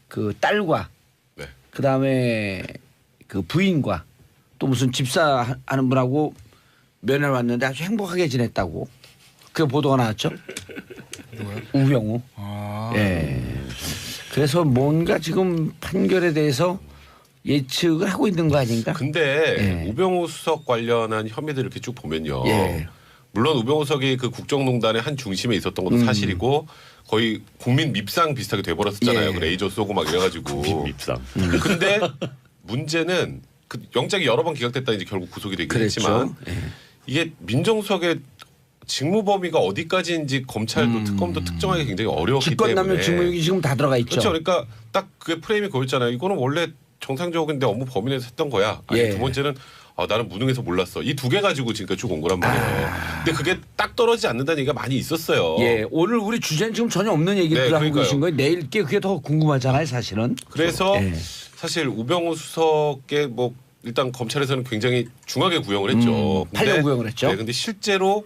그 딸과 네. 그다음에 그 부인과 또 무슨 집사하는 분하고 면회 왔는데 아주 행복하게 지냈다고 그 보도가 나왔죠. 우병우. 아. 예. 그래서 뭔가 지금 판결에 대해서 예측을 하고 있는 거 아닌가? 근데 예. 우병우 수석 관련한 혐의들 이렇게 쭉 보면요. 예. 물론 우병우 수석이 그 국정농단의 한 중심에 있었던 것도 사실이고 거의 국민 밉상 비슷하게 돼버렸었잖아요. 예. 그 레이저 쏘고 막 이래가지고. 밉상. 근데 문제는 그 영장이 여러 번 기각됐다 이제 결국 구속이 되긴 그랬죠. 했지만 예. 이게 민정수석의 직무 범위가 어디까지인지 검찰도 특검도 특정하기 굉장히 어려웠기 직권남용 때문에. 직무유기 지금 다 들어가 있죠. 그렇죠. 그러니까 딱 그게 프레임이 그거였잖아요. 이거는 원래 정상적인 내 업무 범위 내에서 했던 거야. 아니 예. 두 번째는 나는 무능해서 몰랐어. 이 두 개 가지고 지금까지 쭉 온 거란 말이에요. 근데 그게 딱 떨어지지 않는다는 얘기가 많이 있었어요. 예, 오늘 우리 주제는 지금 전혀 없는 얘기를 네, 하고 그러니까요. 계신 거예요. 내일 게 그게 더 궁금하잖아요, 사실은. 그래서 예. 사실 우병우 수석의 뭐 일단 검찰에서는 굉장히 중하게 구형을 했죠. 8년 구형을 했죠. 네, 근데 실제로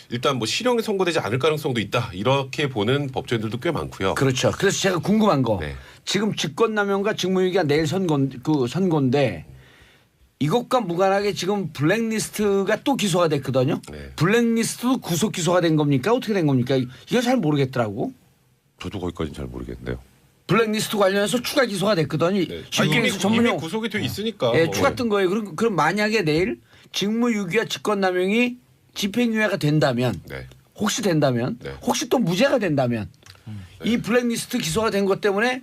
일단 뭐 실형이 선고되지 않을 가능성도 있다. 이렇게 보는 법조인들도 꽤 많고요. 그렇죠. 그래서 제가 궁금한 거 네. 지금 직권남용과 직무유기가 내일 선고인데 이것과 무관하게 지금 블랙리스트가 또 기소가 됐거든요. 네. 블랙리스트도 구속 기소가 된 겁니까? 어떻게 된 겁니까? 이거 잘 모르겠더라고. 저도 거기까지는 잘 모르겠는데요. 블랙리스트 관련해서 추가 기소가 됐거든요. 네. 쉽게 이미, 해서 전문용 이미 구속이 돼 있으니까. 예, 뭐. 추가 뜬 거예요. 그럼 만약에 내일 직무유기와 직권남용이 집행유예가 된다면 네. 혹시 된다면 네. 혹시 또 무죄가 된다면 이 블랙리스트 기소가 된 것 때문에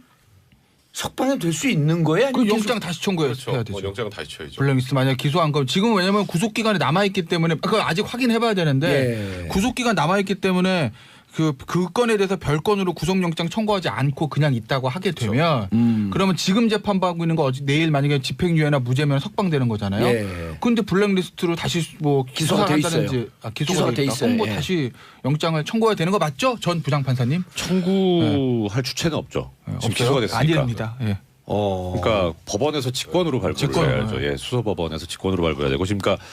석방이 될 수 있는 거예요? 그 아니면 영장 다시 청구해야 그렇죠. 되죠. 영장은 다시 쳐야죠. 블랙리스트 만약 기소한 거 지금 왜냐면 구속 기간이 남아 있기 때문에 그걸 아직 확인해봐야 되는데 예. 구속 기간 남아 있기 때문에 그 건에 대해서 별건으로 구속영장 청구하지 않고 그냥 있다고 하게 되면 그러면 지금 재판받고 있는 거 내일 만약에 집행유예나 무죄면 석방되는 거잖아요. 예. 그런데 블랙리스트로 다시 뭐 기소가 돼 있어요. 기소한다든지 기소가 기소가 돼 돼 있다. 있어요. 그럼 뭐 예. 다시 영장을 청구해야 되는 거 맞죠? 전 부장판사님. 청구할 주체는 없죠. 지금 없어요? 기소가 됐으니까. 아닙니다. 예. 그러니까 법원에서 직권으로 발부해야죠. 예, 수서법원에서 직권으로 발부해야 되고 지금 그러니까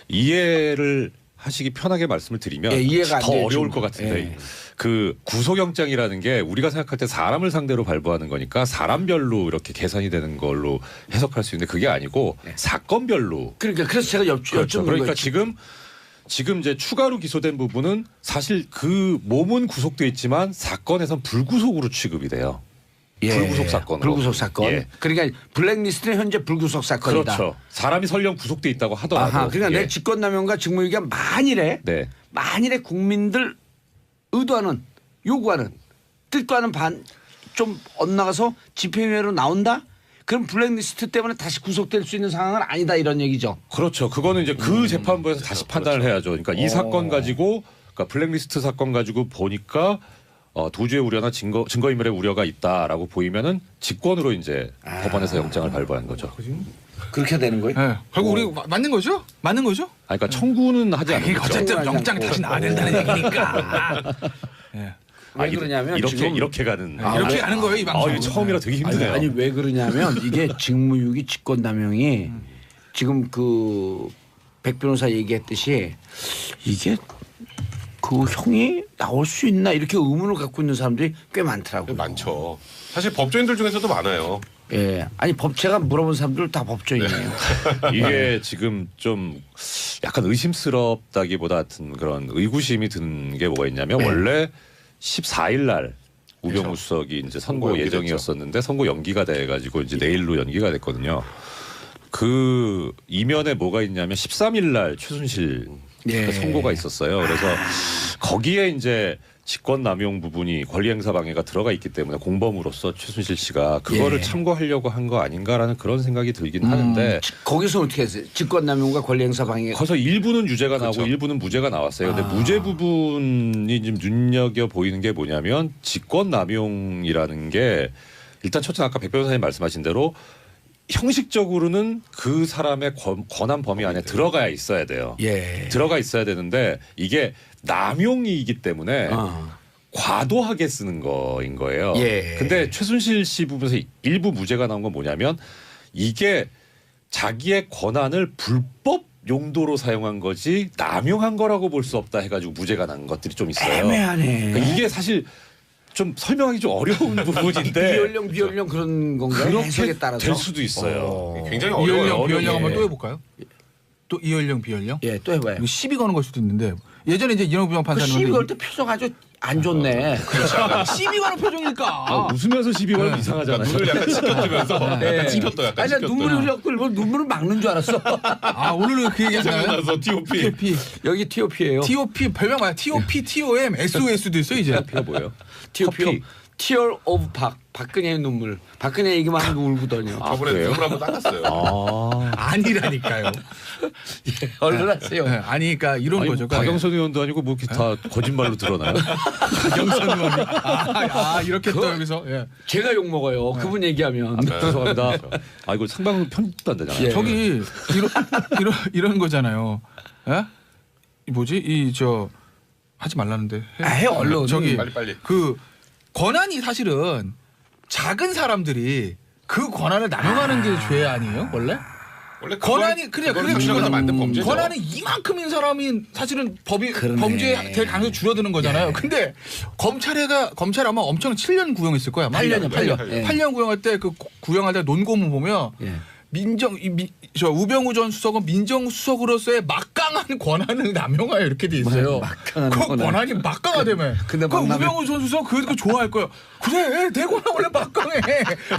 이해를 하시기 편하게 말씀을 드리면 예, 이해가 안 더 돼요, 어려울 지금. 것 같은데 예. 그 구속영장이라는 게 우리가 생각할 때 사람을 상대로 발부하는 거니까 사람별로 이렇게 계산이 되는 걸로 해석할 수 있는데 그게 아니고 사건별로. 그러니까 그래서 제가 그렇죠. 여쭙는 그러니까 거예요. 지금 이제 추가로 기소된 부분은 사실 그 몸은 구속돼 있지만 사건에선 불구속으로 취급이 돼요. 불구속 사건으로. 불구속 사건. 예. 그러니까 블랙리스트는 현재 불구속 사건이다. 그렇죠. 사람이 설령 구속돼 있다고 하더라도. 아하, 그러니까 예. 내 직권남용과 직무유기가 만일에 네. 국민들 의도하는 요구하는 뜻과는 좀 엇나가서 집행유예로 나온다? 그럼 블랙리스트 때문에 다시 구속될 수 있는 상황은 아니다 이런 얘기죠. 그렇죠. 그거는 이제 그 재판부에서 다시 판단을 해야죠. 그러니까 이 사건 가지고 그러니까 블랙리스트 사건 가지고 보니까 도주의 우려나 증거인멸의 우려가 있다라고 보이면은 직권으로 이제 법원에서 영장을 발부한 거죠. 그렇게 되는 거예요? 예. 결국 우리 맞는 거죠? 맞는 거죠? 그러니까 청구는 하지 않는 거죠. 어쨌든 영장 다시 나와야 된다는 얘기니까. 예. 왜 그러냐면 지금 이렇게 가는 이렇게 가는 거예요 이 방송. 이거 처음이라 되게 힘드네요. 아니 왜 그러냐면 이게 직무유기 직권남용이 지금 그 백 변호사 얘기했듯이 이게 그 형이 나올 수 있나 이렇게 의문을 갖고 있는 사람들이 꽤 많더라고요. 많죠. 사실 법조인들 중에서도 많아요. 예, 아니 제가 물어본 사람들 다 법조인이에요. 이게 지금 좀 약간 의심스럽다기보다 같은 그런 의구심이 드는 게 뭐가 있냐면 원래 14일 날 우병우 수석이 이제 선고 선고 예정이었었는데 선고 연기가 돼가지고 이제 내일로 연기가 됐거든요. 그 이면에 뭐가 있냐면 13일 날 최순실 예. 선고가 있었어요. 그래서 거기에 이제 직권남용 부분이 권리행사 방해가 들어가 있기 때문에 공범으로서 최순실 씨가 그거를 예. 참고하려고 한 거 아닌가라는 그런 생각이 들긴 하는데 거기서 어떻게 했어요? 직권남용과 권리행사 방해. 거기서 일부는 유죄가 그렇죠. 나오고 일부는 무죄가 나왔어요. 근데 무죄 부분이 좀 눈여겨 보이는 게 뭐냐면 직권남용이라는 게 일단 첫째 아까 백 변호사님 말씀하신 대로 형식적으로는 그 사람의 권한 범위 안에 들어가야 있어야 돼요. 예. 들어가 있어야 되는데 이게 남용이기 때문에 과도하게 쓰는 거인 거예요. 예. 근데 최순실 씨 부분에서 일부 무죄가 나온 건 뭐냐면 이게 자기의 권한을 불법 용도로 사용한 거지 남용한 거라고 볼 수 없다 해가지고 무죄가 난 것들이 좀 있어요. 애매하네. 그러니까 이게 사실 좀 설명하기 좀 어려운 부분인데 비연령 그런 건가요? 해석에 그렇게 따라서 될 수도 있어요. 굉장히 어려워요. 이연령 비연령 예. 한번 또 해볼까요? 또 이연령 비연령? 예, 또 해봐요. 이거 시비 거는 걸 수도 있는데 예전에 이제 이영부 그 판사는 시비 걸 때 표정 아주 안 좋네. 시비 거는 표정일까? 웃으면서 시비 걸면 그러니까 이상하잖아요. 눈을 약간 치켜뜨면서 네. 약간 치켰다 약간 아니, 나 치켰다. 눈물이 흘렸고 눈물을 막는 줄 알았어. 아 오늘은 그 얘기 하잖아요. 생각나서 TOP. TOP, 여기 TOP예요. TOP 별명 뭐야? TOP, TOM, SOS도 있어 이제. TOP가 뭐예요? TOP. Tear of 박근혜의 눈물. 박근혜 얘기만 하면 울거든요. 저번에 그래요? 눈물 한번 닦았어요. 아니라니까요. 얼른 하세요. 네, 아니 그러니까 이런 아니, 거죠. 박영선 의원도 아니고 뭐 이렇게 다 거짓말로 드러나요? 박영선 의원이 이렇게 또 여기서 예. 제가 욕 먹어요. 그분 얘기하면. 죄송합니다. 아 이거 상방송 편집도 안 되잖아요. 예. 저기 이런 거잖아요. 예? 이 뭐지? 이 저 하지 말라는데. 해 얼른. 저기 빨리. 그 권한이 사실은 작은 사람들이 그 권한을 남용하는 게 죄 아니에요? 원래? 원래 권한이 그래 주장해서 만든 범죄죠. 권한이 이만큼인 사람이 사실은 그러네. 범죄 될 가능성이 줄어드는 거잖아요. 근데 검찰 아마 엄청 7년 구형했을 거야. 8년이요, 8년. 8년. 예. 8년 구형할 때 그 구형할 때 논고문 보면 예. 저 우병우 전 수석은 민정수석으로서의 막강한 권한을 남용하여 이렇게 돼 있어요. 막강한 그 권한. 권한이 막강하다며. 근데 그 막강해. 우병우 전 수석 그거 좋아할 거예요. 그래 내 권한 원래 막강해.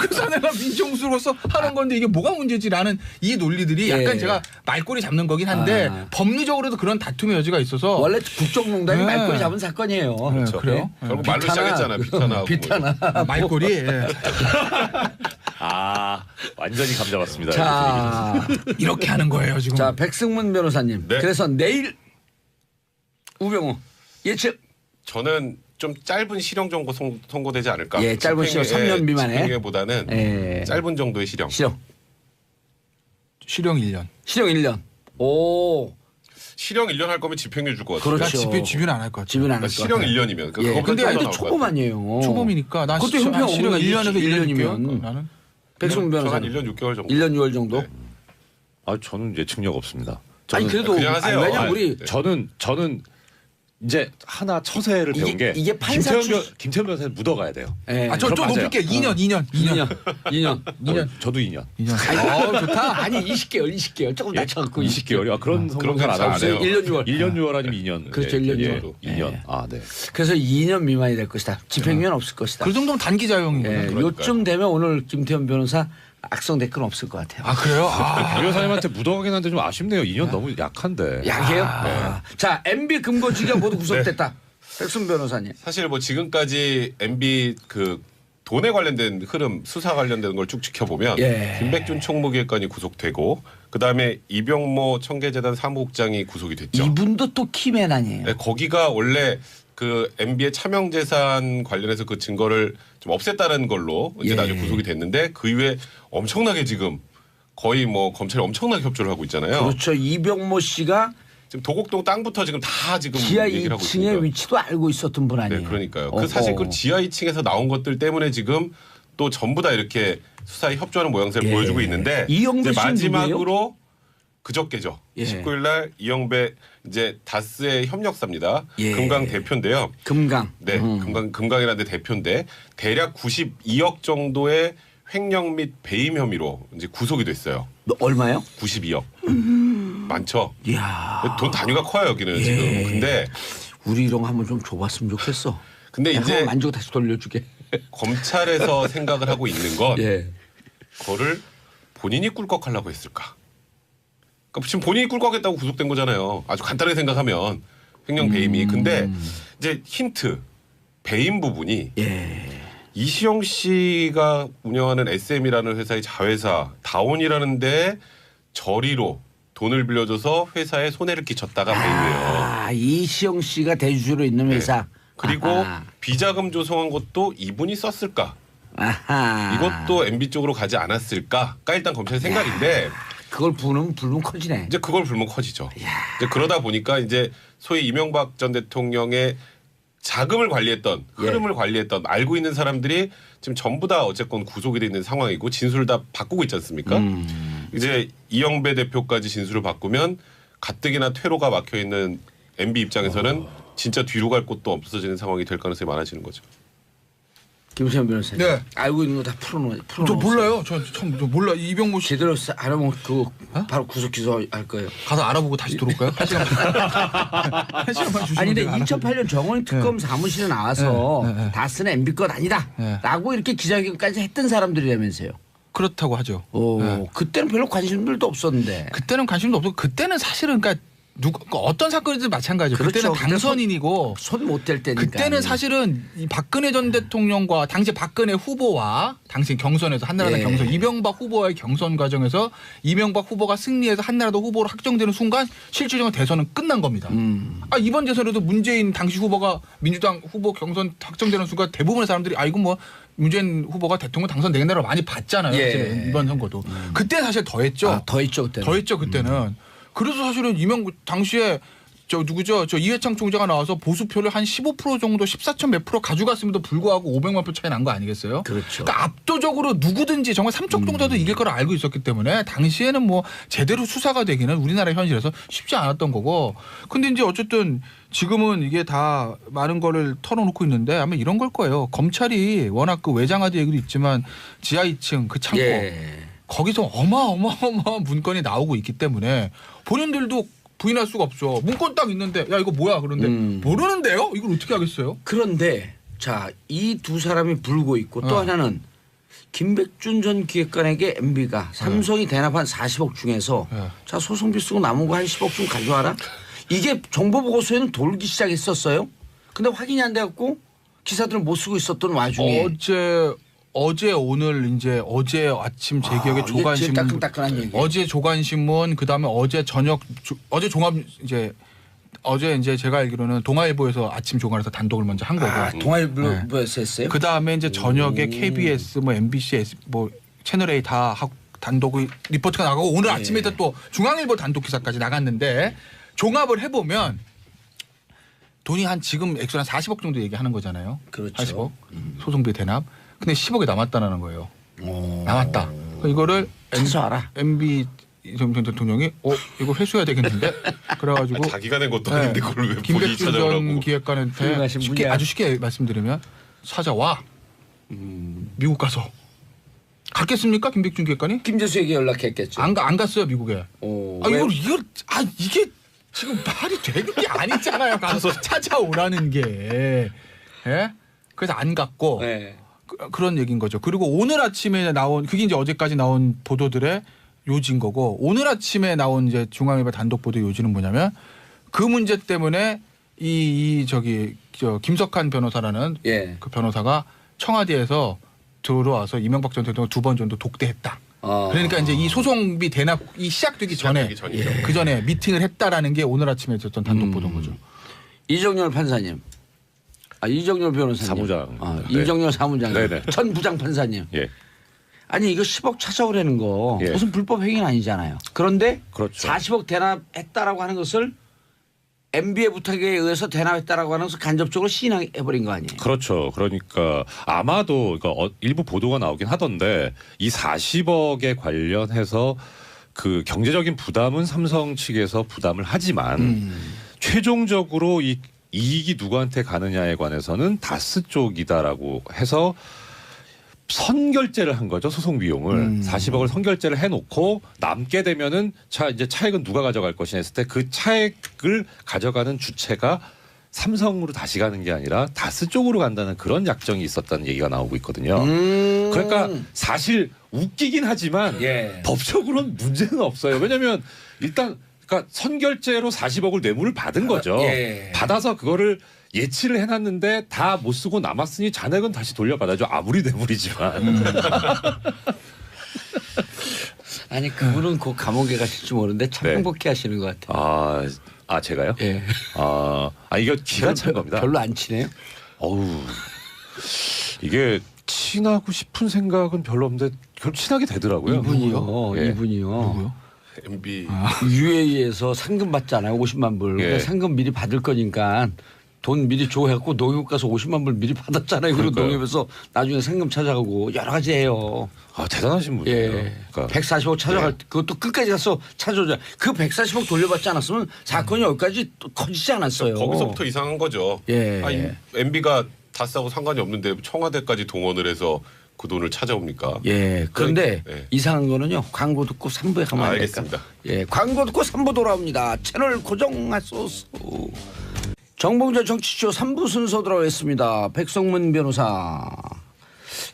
그래서 내가 민정수석으로서 하는 건데 이게 뭐가 문제지라는 이 논리들이 약간 예. 제가 말꼬리 잡는 거긴 한데 아. 법리적으로도 그런 다툼의 여지가 있어서 원래 국정농단이 네. 말꼬리 잡은 사건이에요. 네, 그래요? 결국 말로 시작했잖아. 비타나. 비타나. 말꼬리. 예. 아 완전히 감 잡았습니다. 자, 이렇게 하는 거예요 지금. 자 백승문 변호사님. 네. 그래서 내일 우병우 예측. 저는 좀 짧은 실형 정도 선고되지 않을까. 예, 짧은 실형 3년 미만에. 집행유예보다는 예. 짧은 정도의 실형. 실형. 실형 1년. 실형 1년. 오. 실형 1년 할 거면 집행유예 줄 것 같아요. 그렇죠. 집유는 안 할 것 같아요. 집은 안할 그러니까 것 실형 같아요. 1년이면. 예. 근데 아직도 나올 것 초범 같아요. 아니에요. 초범이니까 난 그것도 형평 실형 없는 1년에서 1년이면. 나는 백승문 저는 변호사님. 1년 6개월 정도. 1년 6월 정도. 네. 아 저는 예측력 없습니다. 아니 저는 그래도 그냥 하세요. 왜냐면 아니, 우리 네. 저는 이제 하나 처세를 배운 이게- 게 이게 판사 김태현 변호사는 묻어가야 돼요. 예. 저 그럼 맞아요. 높일게요. 2년. 2년. 저도 2년. 2년. 좋다. 아니 20개월 조금 낮춰갖고 20개월. 아, 그런 그런 성공 잘안 잘 안 하고 해요. 1년 6월. 1년 6월 아니면 2년. 그렇죠, 1년 6월. 2년. 예. 아, 네. 그래서 2년 미만이 될 것이다. 집행유예는 없을 것이다. 그 정도면 단기자용이구나. 예, 그러니까요. 요쯤 되면 오늘 김태현 변호사 악성 댓글 없을 것 같아요. 아 그래요? 아. 변호사님한테 묻어가긴 한데 좀 아쉽네요. 2년 너무 약한데. 약해요? 자, MB 금고지가 모두 구속됐다. 백순 변호사님. 사실 뭐 지금까지 MB 그 돈에 관련된 흐름, 수사 관련된 걸 쭉 지켜보면 예. 김백준 총무기획관이 구속되고 그다음에 이병모 청계재단 사무국장이 구속이 됐죠. 이분도 또 키맨 아니에요. 네, 거기가 원래 그 MB의 차명재산 관련해서 그 증거를 좀 없앴다는 걸로 이제 예. 나중에 구속이 됐는데 그 이후에 엄청나게 지금 거의 뭐 검찰이 엄청나게 협조를 하고 있잖아요. 그렇죠. 이병모 씨가 지금 도곡동 땅부터 지금 다 지금 지하 얘기를 하고 2층의 있습니다. 위치도 알고 있었던 분 아니에요. 네, 그러니까요. 어허. 그 사실 그 지하 2층에서 나온 것들 때문에 지금 또 전부 다 이렇게 수사에 협조하는 모양새를 예. 보여주고 있는데 이영배 이제 씨는 마지막으로 그저께죠. 예. 19일 날 이영배 이제 다스의 협력사입니다. 예. 금강 대표인데요. 금강. 네, 금강이라는 데 대표인데 대략 92억 정도의 횡령 및 배임 혐의로 이제 구속이 됐어요. 너 얼마요? 92억. 많죠. 이야. 돈 단위가 커요 여기는 예. 지금. 근데 우리 이런 거 한번 좀 줘봤으면 좋겠어. 근데 이제 한번 만지고 다시 돌려주게. 검찰에서 생각을 하고 있는 건 예. 그거를 본인이 꿀꺽하려고 했을까? 그러니까 지금 본인이 꿀꺽했다고 구속된 거잖아요. 아주 간단하게 생각하면 횡령 배임이. 근데 이제 힌트 배임 부분이 예. 이시영 씨가 운영하는 SM이라는 회사의 자회사 다온이라는 데 저리로 돈을 빌려줘서 회사에 손해를 끼쳤다가 배임이에요. 아, 이시영 씨가 대주주로 있는 회사. 그리고 아하. 비자금 조성한 것도 이분이 썼을까? 아하. 이것도 MB 쪽으로 가지 않았을까가 일단 검찰 생각인데 그걸 부르면 불면 커지네. 이제 그걸 불면 커지죠. 이제 그러다 보니까 이제 소위 이명박 전 대통령의 자금을 관리했던 예. 흐름을 관리했던 알고 있는 사람들이 지금 전부 다 어쨌건 구속이 돼 있는 상황이고 진술을 다 바꾸고 있지 않습니까? 이제 이영배 대표까지 진술을 바꾸면 가뜩이나 퇴로가 막혀 있는 MB 입장에서는 진짜 뒤로 갈 곳도 없어지는 상황이 될 가능성이 많아지는 거죠. 김수현 변호사님. 네. 알고 있는 거 다 풀어놓은. 저 몰라요. 저 몰라. 이병모 씨 제대로 알아보면 바로 구속 기소할 거예요. 가서 알아보고 다시 들어올까요? 한 시간만. 한 시간만 주시면 아니 근데 제가 알아볼게요. 2008년 정원희 특검 사무실에 나와서 네. 다스는 MB 것 아니다. 네. 라고 이렇게 기자회견까지 했던 사람들이라면서요. 그렇다고 하죠. 오, 네. 그때는 별로 관심들도 없었는데. 그때는 관심도 없고 그때는 사실은 그러니까 어떤 사건이든 마찬가지예요. 그렇죠. 그때는 당선인이고 손 못 댈 때니까. 그때는 사실은 이 박근혜 전 대통령과 당시 박근혜 후보와 당시 경선에서 한나라당 예. 경선 이명박 후보와의 경선 과정에서 이명박 후보가 승리해서 한나라당 후보로 확정되는 순간 실질적인 대선은 끝난 겁니다. 아 이번 대선에도 문재인 당시 후보가 민주당 후보 경선 확정되는 순간 대부분의 사람들이 아 이거 뭐 문재인 후보가 대통령 당선되겠네라고 많이 봤잖아요. 예. 사실은 이번 선거도 그때 사실 더했죠. 아, 더 있죠 그때. 더했죠 그때는. 그래서 사실은 당시에 저 누구죠? 저 이회창 총재가 나와서 보수표를 한 15% 정도 14천 몇 프로 가져갔음에도 불구하고 500만 표 차이 난 거 아니겠어요? 그렇죠. 그러니까 압도적으로 누구든지 정말 삼척 동자도 이길 걸 알고 있었기 때문에 당시에는 뭐 제대로 수사가 되기는 우리나라 현실에서 쉽지 않았던 거고. 근데 이제 어쨌든 지금은 이게 다 많은 거를 털어놓고 있는데 아마 이런 걸 거예요. 검찰이 워낙 그 외장하드 얘기도 있지만 지하 2층 그 창고 예. 거기서 어마어마한 문건이 나오고 있기 때문에 본인들도 부인할 수가 없죠. 문건 딱 있는데 야 이거 뭐야 그런데 모르는데요? 이걸 어떻게 하겠어요? 그런데 자, 이 두 사람이 불고 있고 또 하나는 김백준 전 기획관에게 MB가 삼성이 대납한 40억 중에서 자 소송비 쓰고 남은 거 한 10억 좀 가져와라. 이게 정보보고서에는 돌기 시작했었어요. 근데 확인이 안 돼갖고 기사들은 못 쓰고 있었던 와중에 어제 오늘 이제 어제 아침 제 기억에 이게 조간신문 제일 따끈따끈한 얘기. 어제 조간신문 그다음에 어제 저녁 어제 종합 어제 이제 제가 알기로는 동아일보에서 아침 조간에서 단독을 먼저 한 거고. 아, 동아일보에서 했어요? 그 다음에 이제 저녁에 KBS, 뭐 MBC, 뭐 채널 A 다 하고 단독 리포트가 나가고 오늘 아침에 또 중앙일보 단독 기사까지 나갔는데 자업을 해보면 돈이 한 지금 액수 한 40억 정도 얘기하는 거잖아요. 그렇죠. 40억 소송비 대납. 근데 10억이 남았다는 거예요. 오. 남았다. 이거를 찾아와라. MB 전 대통령이 이거 회수해야 되겠는데 그래가지고 자기가 낸 것도 아닌데 그걸 왜 본인이 김백준 전 찾아오라고. 기획관한테 훌륭하신 분이야. 아주 쉽게 말씀드리면 찾아와 미국 가서 갔겠습니까 김백준 기획관이? 김재수에게 연락했겠죠. 안 갔어요 미국에. 오, 아 왜? 이게 지금 말이 되는 게 아니잖아요. 가서 찾아오라는 게. 예? 그래서 안 갔고 네. 그런 얘기인 거죠. 그리고 오늘 아침에 나온 그게 이제 어제까지 나온 보도들의 요지인 거고 오늘 아침에 나온 이제 중앙일보 단독 보도 요지는 뭐냐면 그 문제 때문에 저 김석한 변호사라는 예. 그 변호사가 청와대에서 들어와서 이명박 전 대통령 2번 정도 독대했다. 그러니까 이제 이 소송비 대납이 시작되기 전에 그 전에 미팅을 했다라는 게 오늘 아침에 있었던 단독 보도인 거죠. 이정열 판사님. 이정열 변호사님. 사무장. 네. 이정열 사무장님. 네네. 전 부장 판사님. 예. 아니 이거 10억 찾아오라는 거 예. 무슨 불법 행위는 아니잖아요. 그런데 그렇죠. 40억 대납했다라고 하는 것을 MB의 부탁에 의해서 대납했다라고 하는 것을 간접적으로 시인해버린 거 아니에요. 그렇죠. 그러니까 아마도 그러니까 일부 보도가 나오긴 하던데 이 40억에 관련해서 그 경제적인 부담은 삼성 측에서 부담을 하지만 최종적으로 이 이익이 누구한테 가느냐에 관해서는 다스 쪽이다라고 해서 선결제를 한 거죠. 소송 비용을 40억을 선결제를 해놓고 남게 되면은 이제 차액은 누가 가져갈 것이냐 했을 때 그 차액을 가져가는 주체가 삼성으로 다시 가는 게 아니라 다스 쪽으로 간다는 그런 약정이 있었다는 얘기가 나오고 있거든요. 그러니까 사실 웃기긴 하지만 예. 법적으로는 문제는 없어요. 왜냐하면 일단 그러니까 선결제로 40억을 뇌물을 받은 거죠. 예. 받아서 그거를 예치를 해놨는데 다 못 쓰고 남았으니 잔액은 다시 돌려받아줘. 아무리 뇌물이지만. 아니 그분은 그 감옥에 가실지 모르는데 참 네. 행복해 하시는 것 같아요. 아 제가요? 예. 이거 기가 찬 겁니다. 별로 안 친해요? 어우 이게 친하고 싶은 생각은 별로 없는데 결국 친하게 되더라고요. 이분이요. 예. 이분이요. MB UAE에서 상금 받잖아요. 50만 불. 예. 그러니까 상금 미리 받을 거니까 돈 미리 줘 해갖고 농협 가서 50만 불 미리 받았잖아요. 그리고 그러니까요. 농협에서 나중에 상금 찾아가고 여러 가지 해요. 대단하신 분이에요. 예. 그러니까 140억 찾아갈 그것도 끝까지 가서 찾아오자. 그 140억 돌려받지 않았으면 사건이 여기까지 또 커지지 않았어요. 거기서부터 이상한 거죠. 예. MB가 다스하고 상관이 없는데 청와대까지 동원을 해서 그 돈을 찾아옵니까? 예. 그런데 네. 이상한 거는요. 광고 듣고 3부에 가면 안 될까? 알겠습니다. 예. 광고 듣고 3부 돌아옵니다. 채널 고정하소서. 정봉재 정치쇼 3부 순서 돌아오겠습니다. 백성문 변호사,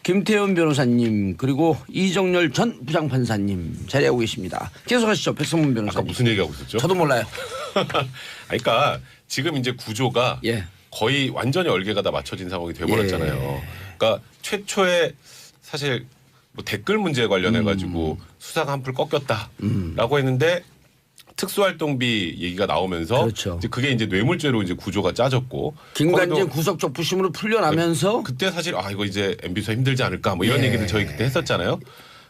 김태현 변호사님, 그리고 이정열 전 부장판사님 자리하고 계십니다. 계속하시죠. 백성문 아까 변호사님. 무슨 얘기하고 있었죠? 저도 몰라요. 그러니까 지금 이제 구조가 예. 거의 완전히 얼개가 다 맞춰진 상황이 돼버렸잖아요. 그러니까 최초에 사실 뭐 댓글 문제에 관련해 가지고 수사가 한풀 꺾였다라고 했는데 특수활동비 얘기가 나오면서 그렇죠. 이제 그게 이제 뇌물죄로 이제 구조가 짜졌고 김관진 거기도 구속적 부심으로 풀려나면서 그때 사실 이거 이제 MB 수사 힘들지 않을까 뭐 이런 예. 얘기를 저희 그때 했었잖아요.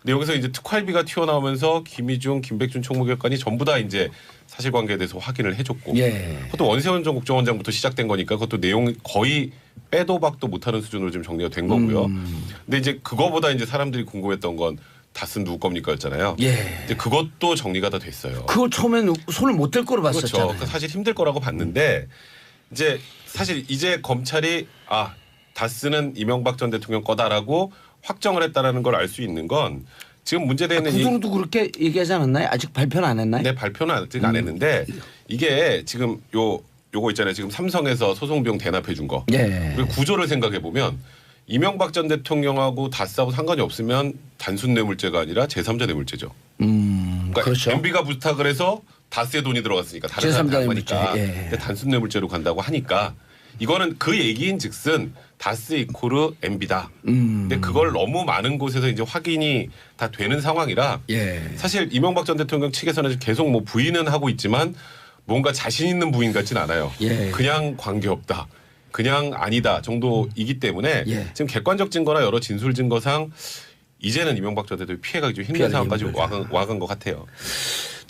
근데 여기서 이제 특활비가 튀어나오면서 김희중, 김백준 총무기관이 전부 다 이제 사실관계에 대해서 확인을 해줬고 예. 그것도 원세훈 전 국정원장부터 시작된 거니까 그것도 내용 거의 빼도 박도 못하는 수준으로 지금 정리가 된 거고요. 근데 이제 그거보다 이제 사람들이 궁금했던 건 다스는 누구 겁니까였잖아요. 예. 이제 그것도 정리가 다 됐어요. 그거 처음엔 손을 못 댈 거로 그렇죠. 봤었잖아요. 그 사실 힘들 거라고 봤는데 이제 사실 이제 검찰이 다스는 이명박 전 대통령 거다라고 확정을 했다라는 걸 알 수 있는 건 지금 문제되는 구속도 그렇게 얘기하지 않았나요? 아직 발표는 안 했나요? 네, 발표는 아직 안 했는데 이게 지금 요거 있잖아요. 지금 삼성에서 소송 비용 대납해 준 거. 예. 그리고 구조를 생각해 보면 이명박 전 대통령하고 다스하고 상관이 없으면 단순 뇌물죄가 아니라 제3자 뇌물죄죠. 그러니까 그렇죠. MB가 부탁을 해서 다스에 돈이 들어갔으니까 다른 사람 제3자 거니까 뇌물죄. 예. 단순 뇌물죄로 간다고 하니까 이거는 그 얘기인즉슨 다스 이코르 MB다. 근데 그걸 너무 많은 곳에서 이제 확인이 다 되는 상황이라 예. 사실 이명박 전 대통령 측에서는 계속 뭐 부인은 하고 있지만 뭔가 자신 있는 부인 같진 않아요. 예. 그냥 관계없다. 그냥 아니다 정도이기 때문에 예. 지금 객관적 증거나 여러 진술 증거상 이제는 이명박 전 대통령 피해가기 좀 힘든 피해가기 상황까지 힘들다. 와간 것 같아요.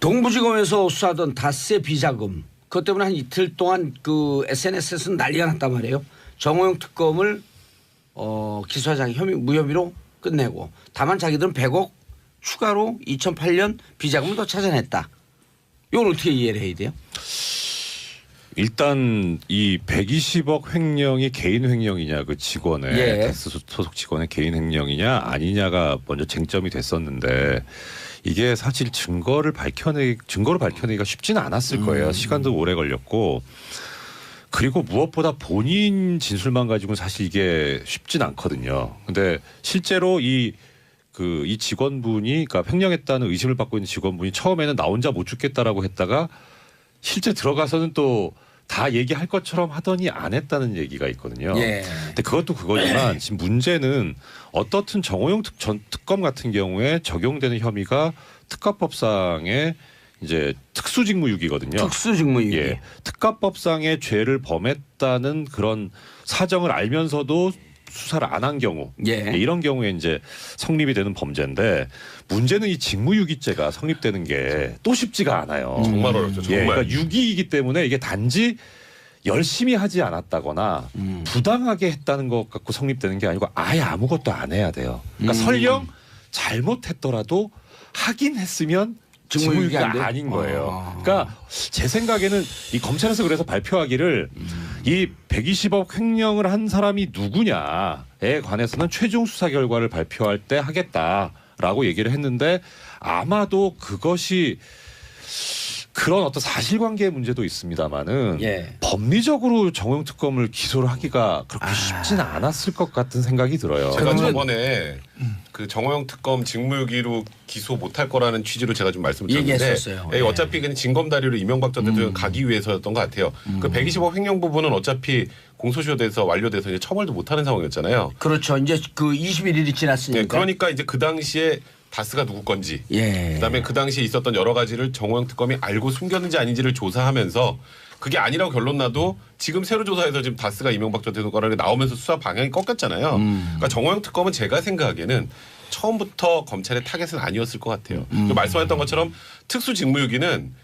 동부지검에서 수사하던 다스의 비자금 그것 때문에 한 이틀 동안 그 SNS에서 난리가 났단 말이에요. 정호영 특검을 기소하지 혐의 무혐의로 끝내고 다만 자기들은 100억 추가로 2008년 비자금을 더 찾아냈다. 이건 어떻게 이해를 해야 돼요? 일단 이 120억 횡령이 개인 횡령이냐 그 직원의 예. 다스 소속 직원의 개인 횡령이냐 아니냐가 먼저 쟁점이 됐었는데 이게 사실 증거를 밝혀내기가 쉽지는 않았을 거예요. 시간도 오래 걸렸고 그리고 무엇보다 본인 진술만 가지고는 사실 이게 쉽진 않거든요. 근데 실제로 이 직원분이 그러니까 횡령했다는 의심을 받고 있는 직원분이 처음에는 나 혼자 못 죽겠다라고 했다가 실제 들어가서는 또 다 얘기할 것처럼 하더니 안 했다는 얘기가 있거든요. 예. 근데 그것도 그거지만 지금 문제는 어떻든 정호영 전 특검 같은 경우에 적용되는 혐의가 특가법상의 이제 특수직무유기거든요. 특수직무유기. 예, 특가법상의 죄를 범했다는 그런 사정을 알면서도 수사를 안 한 경우 예. 이런 경우에 이제 성립이 되는 범죄인데 문제는 이 직무유기죄가 성립되는 게 또 쉽지가 않아요. 정말 어렵죠. 정말. 예, 그러니까 유기이기 때문에 이게 단지 열심히 하지 않았다거나 부당하게 했다는 것 갖고 성립되는 게 아니고 아예 아무것도 안 해야 돼요. 그러니까 설령 잘못했더라도 하긴 했으면 직무유기 안 돼? 직무유기가 아닌 거예요. 그러니까 제 생각에는 이 검찰에서 그래서 발표하기를 이 120억 횡령을 한 사람이 누구냐에 관해서는 최종 수사 결과를 발표할 때 하겠다라고 얘기를 했는데 아마도 그것이 그런 어떤 사실관계의 문제도 있습니다만은 예. 법리적으로 정호영 특검을 기소를 하기가 그렇게 쉽지는 않았을 것 같은 생각이 들어요. 제가 저번에 그 정호영 특검 직무유기로 기소 못할 거라는 취지로 제가 좀 말씀을 드렸는데 얘기했었어요. 예, 예. 어차피 그냥 징검다리로 이명박 전 대통령 가기 위해서였던 것 같아요. 그 120억 횡령 부분은 어차피 공소시효돼서 완료돼서 이제 처벌도 못하는 상황이었잖아요. 그렇죠. 이제 그 21일이 지났으니까. 네, 그러니까 이제 그 당시에 다스가 누구 건지 예. 그다음에 그 당시에 있었던 여러 가지를 정호영 특검이 알고 숨겼는지 아닌지를 조사하면서 그게 아니라고 결론 나도 지금 새로 조사해서 지금 다스가 이명박 전 대통령 거라고 나오면서 수사 방향이 꺾였잖아요. 그러니까 정호영 특검은 제가 생각하기에는 처음부터 검찰의 타겟은 아니었을 것 같아요. 말씀하셨던 것처럼 특수직무유기는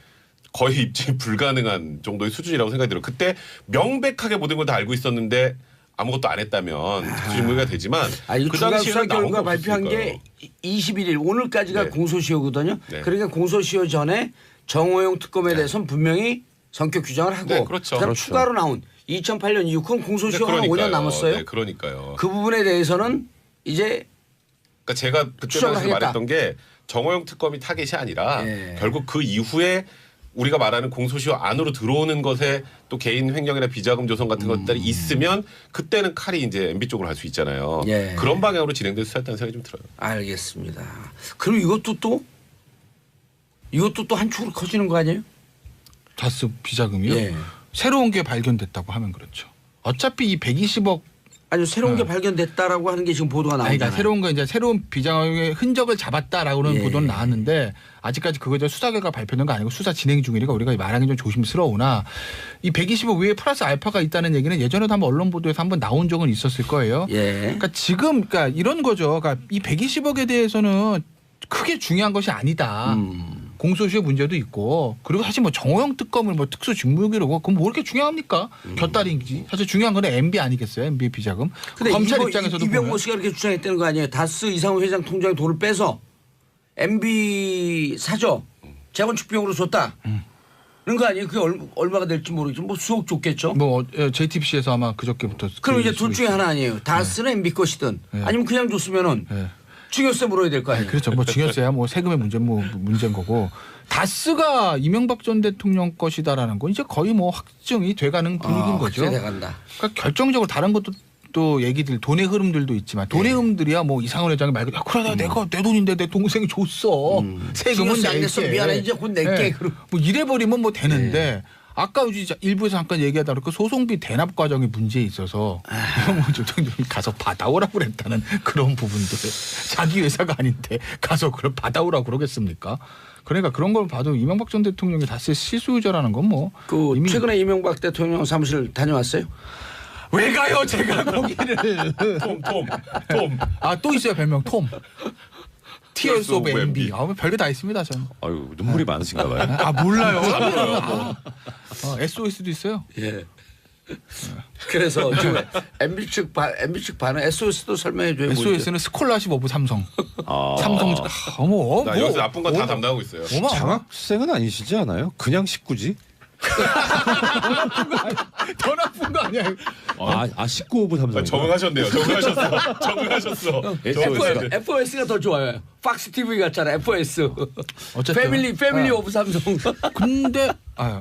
거의 입증이 불가능한 정도의 수준이라고 생각이 들어요. 그때 명백하게 모든 걸 다 알고 있었는데 아무것도 안 했다면 특수직무유기가 되지만 이거 그 중간 수사 당시에는 나온 결과 거 발표한 게 21일 오늘까지가 네. 공소시효거든요. 네. 그러니까 공소시효 전에 정호영 특검에 대해서는 분명히 성격 규정을 하고 네, 그렇죠. 그다음 그렇죠. 추가로 나온 2008년 이후 그건 공소시효가 한 5년 그러니까요. 남았어요. 네, 그러니까요. 그 부분에 대해서는 이제 그러니까 제가 그때 추적을 당시 하겠다. 말했던 게 정호영 특검이 타겟이 아니라 예. 결국 그 이후에 우리가 말하는 공소시효 안으로 들어오는 것에 또 개인 횡령이나 비자금 조성 같은 것들이 있으면 그때는 칼이 이제 MB 쪽으로 할 수 있잖아요. 예. 그런 방향으로 진행될 수있다는 생각이 좀 들어요. 알겠습니다. 그럼 이것도 또 한축으로 커지는 거 아니에요? 다스 비자금이요? 예. 새로운 게 발견됐다고 하면 그렇죠. 어차피 이 120억 아니 새로운 게 발견됐다라고 하는 게 지금 보도가 아니, 나오잖아요. 그러니까 새로운 거 이제 새로운 비자금의 흔적을 잡았다라고는 예. 보도는 나왔는데 아직까지 그거 이제 수사 결과 발표된 거 아니고 수사 진행 중이니까 우리가 말하기 좀 조심스러우나 이 120억 외에 플러스 알파가 있다는 얘기는 예전에도 한번 언론 보도에서 한번 나온 적은 있었을 거예요. 예. 그러니까 지금 그러니까 이런 거죠. 그러니까 이 120억에 대해서는 크게 중요한 것이 아니다. 공소시효 문제도 있고 그리고 사실 뭐 정호영 특검을 뭐 특수 직무유기로 그럼 뭐 이렇게 중요합니까? 곁다리인지 사실 중요한 건 MB 아니겠어요? MB 비자금. 근데 검찰 이거 입장에서도 이병모 보면 씨가 이렇게 주장했다는 거 아니에요? 다스 이상호 회장 통장에 돈을 빼서 MB 사저 재건축 비용으로 줬다. 그런 거 아니에요? 그게 얼마가 될지 모르겠지만 뭐 수억 줬겠죠. 뭐 JTBC에서 아마 그저께부터 그럼 이제 그 둘 중에 하나 아니에요. 다스는 MB 것이든 네. 아니면 그냥 줬으면은 네. 증여세 물어야 될 거 아니에요. 그렇죠. 뭐 증여세야 뭐 세금의 문제인 거고 다스가 이명박 전 대통령 것이다라는 건 이제 거의 뭐 확정이 돼가는 분위기인 거죠. 확정이 돼간다. 그러니까 결정적으로 다른 것도 또 얘기들 돈의 흐름들도 있지만 돈의 흐름들이야 뭐 이상원 회장이 말 그대로 그래 내가 내 돈인데 내 동생이 줬어. 세금은 증여세 안 냈어. 낼게. 미안해. 이제 곧 낼게. 네. 그럼. 뭐 이래 버리면 뭐 되는데 아까 우리 일부에서 잠깐 얘기하다 보니까 소송비 대납 과정이 문제에 있어서 이거 뭐좀 가서 받아오라고 그랬다는 그런 부분들 자기 회사가 아닌데 가서 그걸 받아오라고 그러겠습니까? 그러니까 그런 걸 봐도 이명박 전 대통령이 다스 실소유자라는 건 뭐 그 이미 최근에 이명박 대통령 사무실 다녀왔어요? 왜 가요 제가 거기를 톰. 아 또 있어요 별명 톰 Tears of of MB MB. 아 별게 다 있습니다 저는 아유 눈물이 많으신가 봐요. 아 몰라요 SOS도 있어요 예. 그래서 지금 MB 측 반응 SOS도 설명해 줘요. SOS는 스콜라십 오브 삼성 아, 삼성 어머 나 여기서 나쁜 건 다 담당하고 있어요. 어머 장학생은 아니시지 않아요? 그냥 식구지? 더 나쁜 거 아니야 아 19부 삼성. 적응하셨네요. 적응하셨어. FOS가 더 좋아요. 팍스 TV 같잖아. FOS. 어쨌든 패밀리 오브 삼성. 근데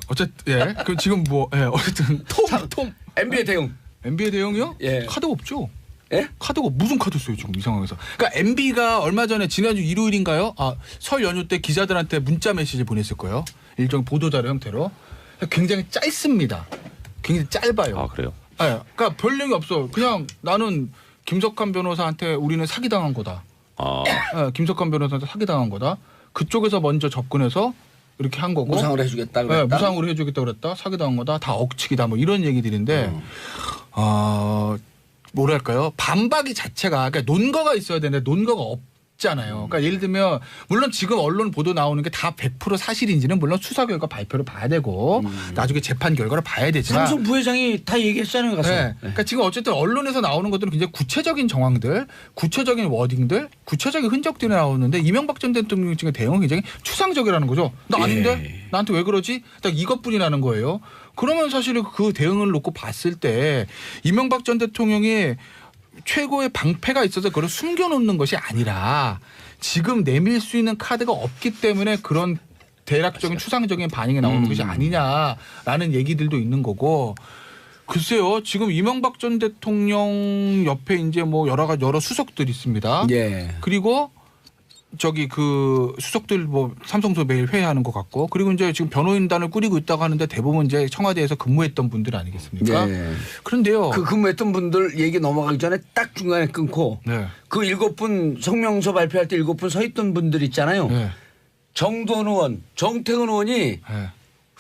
어쨌든 그 지금 뭐 어쨌든 톰 NBA 대응. NBA 대형이요? 예. 카드가 없죠. 예? 카드가 무슨 카드 써요 지금 이 상황에서? 그러니까 MB가 얼마 전에 지난주 일요일인가요? 설 연휴 때 기자들한테 문자 메시지 보냈을 거예요. 일종 보도자료 형태로. 굉장히 짧습니다. 굉장히 짧아요. 아 그래요? 네, 그러니까 별 얘기 없어. 그냥 나는 김석환 변호사한테 우리는 사기당한 거다. 아 네, 김석환 변호사한테 사기당한 거다. 그쪽에서 먼저 접근해서 이렇게 한 거고. 무상을 해주겠다 네, 그랬다. 무상으로 해주겠다 그랬다. 사기당한 거다. 다 억측이다. 뭐 이런 얘기들인데 뭐랄까요? 반박이 자체가 그러니까 논거가 있어야 되는데 논거가 없잖아요. 그러니까 예를 들면 물론 지금 언론 보도 나오는 게 다 100% 사실인지는 물론 수사 결과 발표를 봐야 되고 나중에 재판 결과를 봐야 되지만 삼성 부회장이 다 얘기했잖아요. 가서. 네. 그러니까 지금 어쨌든 언론에서 나오는 것들은 굉장히 구체적인 정황들, 구체적인 워딩들, 구체적인 흔적들이 나오는데 이명박 전 대통령 측의 대응은 굉장히 추상적이라는 거죠. 나 아닌데? 나한테 왜 그러지? 딱 이것뿐이라는 거예요. 그러면 사실 그 대응을 놓고 봤을 때 이명박 전 대통령이 최고의 방패가 있어서 그걸 숨겨놓는 것이 아니라 지금 내밀 수 있는 카드가 없기 때문에 그런 대략적인 추상적인 반응이 나오는 것이 아니냐라는 얘기들도 있는 거고 글쎄요 지금 이명박 전 대통령 옆에 이제 뭐 여러 수석들이 있습니다. 예. 그리고 저기 그 수석들 뭐 삼성소 매일 회의하는 것 같고 그리고 이제 지금 변호인단을 꾸리고 있다고 하는데 대부분 이제 청와대에서 근무했던 분들 아니겠습니까? 예. 그런데요. 그 근무했던 분들 얘기 넘어가기 전에 딱 중간에 끊고 네. 그 7분 성명서 발표할 때 7분 서 있던 분들 있잖아요. 네. 정도원 의원, 정태근 의원이 네.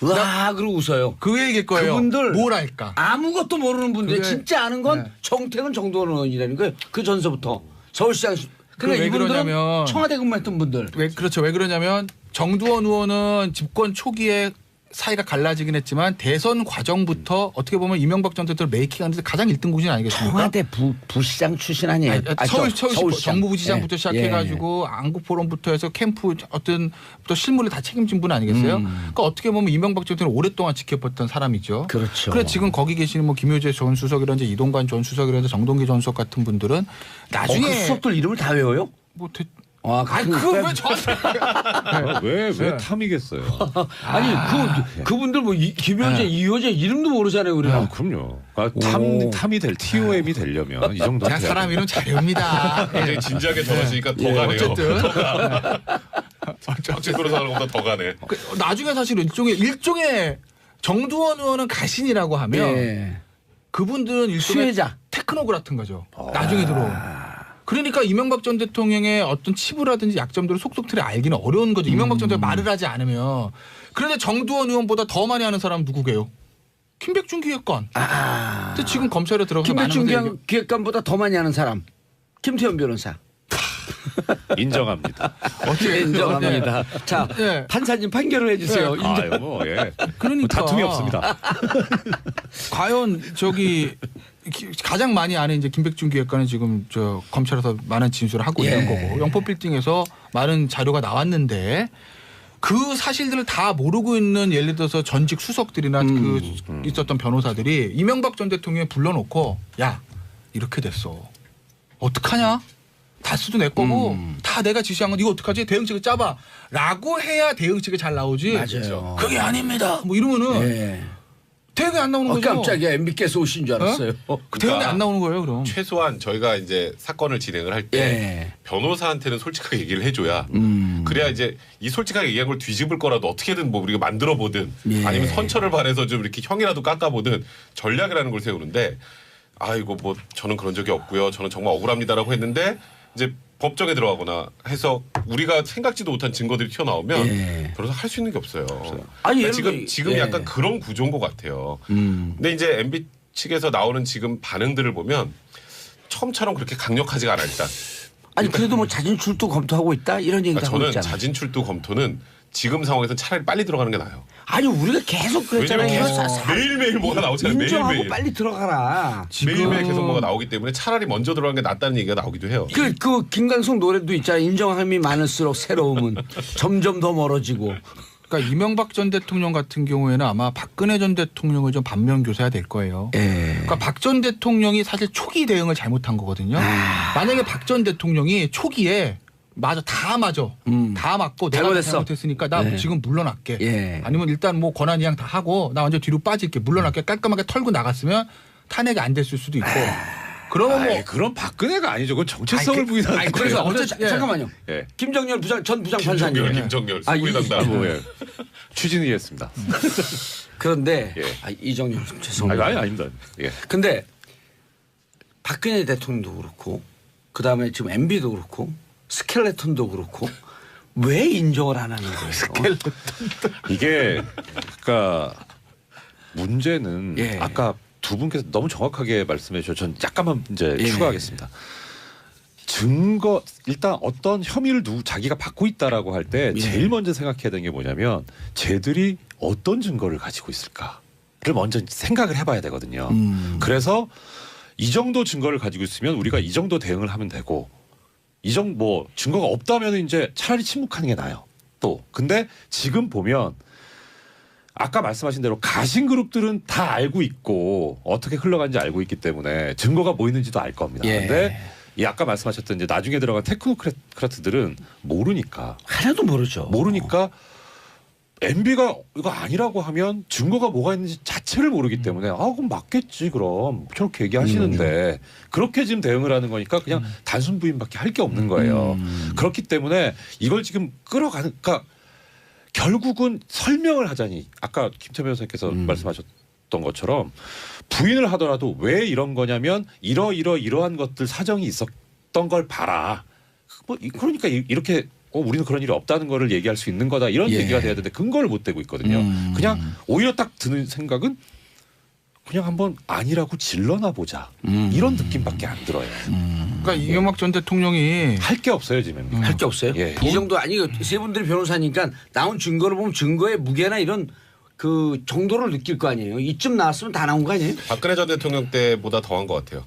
와 그러고 웃어요. 그 얘기일 거예요. 그분들 뭘 할까? 아무것도 모르는 분들이 그게- 진짜 아는 건 네. 정태근 정도원 의원이라는 거예요. 그 전서부터 서울시장. 그러니까 왜 이분들은 그러냐면 청와대 근무했던 분들. 왜 그러냐면 정두원 의원은 집권 초기에 사이가 갈라지긴 했지만 대선 과정부터 어떻게 보면 이명박 전 대통령 메이킹하는데 가장 1등 구진 아니겠습니까? 청와대 부시장 출신 아니에요? 서울시 시장. 정무부지장부터 예. 시작해가지고 안국포럼부터 해서 캠프 어떤 또 실무를 다 책임진 분 아니겠어요? 그러니까 어떻게 보면 이명박 전 대통령 오랫동안 지켜봤던 사람이죠. 그렇죠. 그래 지금 거기 계시는 뭐 김효재 전 수석이라든지 이동관 전 수석이라든지 정동기 전 수석 같은 분들은 나중에 그 수석들 이름을 다 외워요? 뭐 아니 그걸 왜 저한테 왜 탐이겠어요? 아니 그분들 뭐 김효재, 이효재 이름도 모르잖아요 우리가. 아, 그럼요. 그러니까 오. 탐이 될 TOM이 되려면 이 정도. 제가 사람 이름 잘 외웁니다. 굉장히 진지하게 적었으니까 더 가네요. 어쨌든 정책으로 사는 것보다 더 가네. 나중에 사실 일종의 정두원 의원은 가신이라고 하면 예. 그분들은 일종의 수혜자. 테크노 같은 거죠. 나중에 들어오면. 그러니까 이명박 전 대통령의 어떤 치부라든지 약점들을 속속 틀에 알기는 어려운 거죠. 이명박 전 대통령 말을 하지 않으면. 그런데 정두원 의원보다 더 많이 아는 사람은 누구게요? 김백준 기획관. 근데 지금 검찰에 들어가서 김백준 기획관보다 더 많이 아는 사람 김태현 변호사. 인정합니다. 어떻게 인정합니다. 자 네. 판사님 판결을 해주세요. 아유 뭐 예. 그러니까 다툼이 없습니다. 과연 가장 많이 아는 이제 김백준 기획관은 지금 저 검찰에서 많은 진술을 하고 있는 거고 영포빌딩에서 많은 자료가 나왔는데 그 사실들을 다 모르고 있는 예를 들어서 전직 수석들이나 그 있었던 변호사들이 이명박 전 대통령에 불러놓고 야 이렇게 됐어 어떡하냐 다스도 내 거고 다 내가 지시한 건 이거 어떡하지 대응책을 짜봐 라고 해야 대응책이 잘 나오지. 맞아요. 그게 아닙니다 뭐 이러면은 예. 대응이 안 나오는 거죠. 깜짝이야 MB께서 오신 줄 알았어요. 그 대응이 안 나오는 거예요 그럼. 최소한 저희가 이제 사건을 진행을 할 때 예. 변호사한테는 솔직하게 얘기를 해줘야 그래야 이제 이 솔직하게 얘기한 걸 뒤집을 거라도 어떻게든 뭐 우리가 만들어 보든 예. 아니면 선처를 발해서 좀 이렇게 형이라도 깎아보든 전략이라는 걸 세우는데 아이고 뭐 저는 그런 적이 없고요. 저는 정말 억울합니다라고 했는데 이제 법정에 들어가거나 해서 우리가 생각지도 못한 증거들이 튀어나오면 예. 변호사 할 수 있는 게 없어요. 아니, 그러니까 예를 지금 들어- 약간 예. 그런 구조인 것 같아요. 근데 이제 MB 측에서 나오는 지금 반응들을 보면 처음처럼 그렇게 강력하지가 않아 일단. 아니 그래도 뭐 자진 출두 검토하고 있다 이런 얘기도 하고 저는 있잖아요. 자진 출두 검토는 지금 상황에서는 차라리 빨리 들어가는 게 나아요. 아니 우리가 계속 그랬잖아요. 왜냐면 이거 계속 매일매일 뭐가 나오잖아요. 인정하고 매일매일. 빨리 들어가라. 매일매일 계속 뭐가 나오기 때문에 차라리 먼저 들어가는 게 낫다는 얘기가 나오기도 해요. 그 김광석 노래도 있잖아요. 인정함이 많을수록 새로움은 점점 더 멀어지고. 그러니까 이명박 전 대통령 같은 경우에는 아마 박근혜 전 대통령을 좀 반면 교사해야 될 거예요. 예. 그러니까 박 전 대통령이 사실 초기 대응을 잘못한 거거든요. 만약에 박 전 대통령이 초기에 다 맞고 내가 잘못했어. 잘못했으니까 나 예. 지금 물러날게. 예. 아니면 일단 뭐 권한 이양 다 하고 나 완전 뒤로 빠질게. 물러날게. 깔끔하게 털고 나갔으면 탄핵이 안 됐을 수도 있고. 그러면 뭐 그런 박근혜가 아니죠. 그건 정체성을 부인하는 아니, 그래서 거예요. 어쨌든 예. 잠깐만요. 예. 김정열 전 부장판사님. 김정열 아, 수구리 담당. 뭐, 예. 추진이겠습니다. 그런데 예. 이정열 죄송합니다. 아닙니다. 예. 근데 박근혜 대통령도 그렇고 그다음에 지금 MB도 그렇고 스켈레톤도 그렇고 왜 인정을 안 하는 거예요? 이게 그러니까 문제는 예. 아까 두 분께서 너무 정확하게 말씀해 주셔서 전 약간만 이제 예. 추가하겠습니다. 증거 일단 어떤 혐의를 자기가 받고 있다라고 할 때 예. 제일 먼저 생각해야 되는 게 뭐냐면 쟤들이 어떤 증거를 가지고 있을까를 먼저 생각을 해봐야 되거든요. 그래서 이 정도 증거를 가지고 있으면 우리가 이 정도 대응을 하면 되고 이 정도 뭐 증거가 없다면 이제 차라리 침묵하는 게 나아요. 또 근데 지금 보면 아까 말씀하신 대로 가신 그룹들은 다 알고 있고 어떻게 흘러간지 알고 있기 때문에 증거가 뭐 있는지도 알 겁니다. 예. 근데 이 아까 말씀하셨던 이제 나중에 들어간 테크노크라트들은 모르니까 하나도 모르죠. MB가 이거 아니라고 하면 증거가 뭐가 있는지 자체를 모르기 때문에 그럼 맞겠지 그럼 저렇게 얘기하시는데 그렇게 지금 대응을 하는 거니까 그냥 단순 부인밖에 할 게 없는 거예요. 그렇기 때문에 이걸 지금 끌어가는 그러니까 결국은 설명을 하자니 아까 김태 변호사님께서 말씀하셨던 것처럼 부인을 하더라도 왜 이런 거냐면 이러한 것들 사정이 있었던 걸 봐라. 그러니까 이렇게 우리는 그런 일이 없다는 거를 얘기할 수 있는 거다 이런 예. 얘기가 돼야 되는데 근거를 못 대고 있거든요. 그냥 오히려 딱 드는 생각은 그냥 한번 아니라고 질러나 보자 이런 느낌밖에 안 들어요. 그러니까 이명박 전 대통령이 할 게 없어요 지금. 할 게 없어요. 예. 이 정도 아니 세 분들이 변호사니까 나온 증거를 보면 증거의 무게나 이런 그 정도를 느낄 거 아니에요. 이쯤 나왔으면 다 나온 거 아니에요? 박근혜 전 대통령 때보다 더한 것 같아요.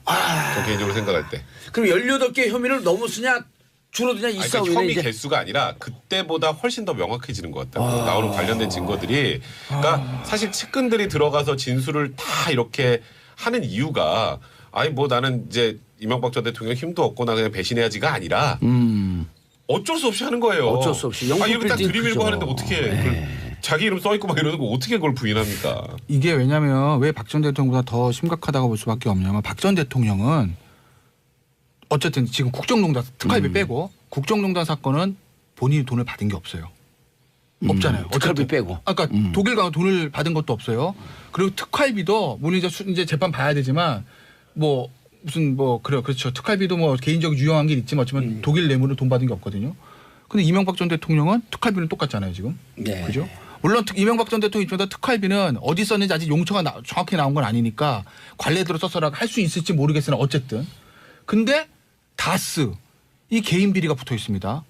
저 개인적으로 생각할 때. 그럼 18개 혐의를 넘었으냐 줄어드냐 이 아니, 그러니까 싸움이네 혐의 이제. 개수가 아니라 그때보다 훨씬 더 명확해지는 것 같다고 나오는 관련된 증거들이. 그러니까 사실 측근들이 들어가서 진술을 다 이렇게 하는 이유가 아니 뭐 나는 이제 이명박 전 대통령 힘도 없고 나 그냥 배신해야지가 아니라 어쩔 수 없이 하는 거예요. 어쩔 수 없이. 아 이렇게 딱 영국 들이밀고 빌딩 하는데 어떻게 자기 이름 써 있고 막 이러는 거 어떻게 그걸 부인합니까? 이게 왜냐하면 왜 박 전 대통령보다 더 심각하다고 볼 수밖에 없냐면 박 전 대통령은 어쨌든 지금 국정농단 특활비 빼고 국정농단 사건은 본인이 돈을 받은 게 없어요. 없잖아요. 특활비 어쨌든. 빼고. 아까 독일 가서 돈을 받은 것도 없어요. 그리고 특활비도 물론 이제 재판 봐야 되지만 뭐 무슨 뭐 그렇죠. 특활비도 뭐 개인적으로 유용한 게 있지만 어쩌면 독일 뇌물은 돈 받은 게 없거든요. 근데 이명박 전 대통령은 특활비는 똑같잖아요 지금. 네. 그죠? 물론 이명박 전 대통령 입장에서 특활비는 어디 썼는지 아직 용처가 정확히 나온 건 아니니까 관례대로 썼어라 할 수 있을지 모르겠으나 어쨌든. 근데 다스 이 개인 비리가 붙어 있습니다.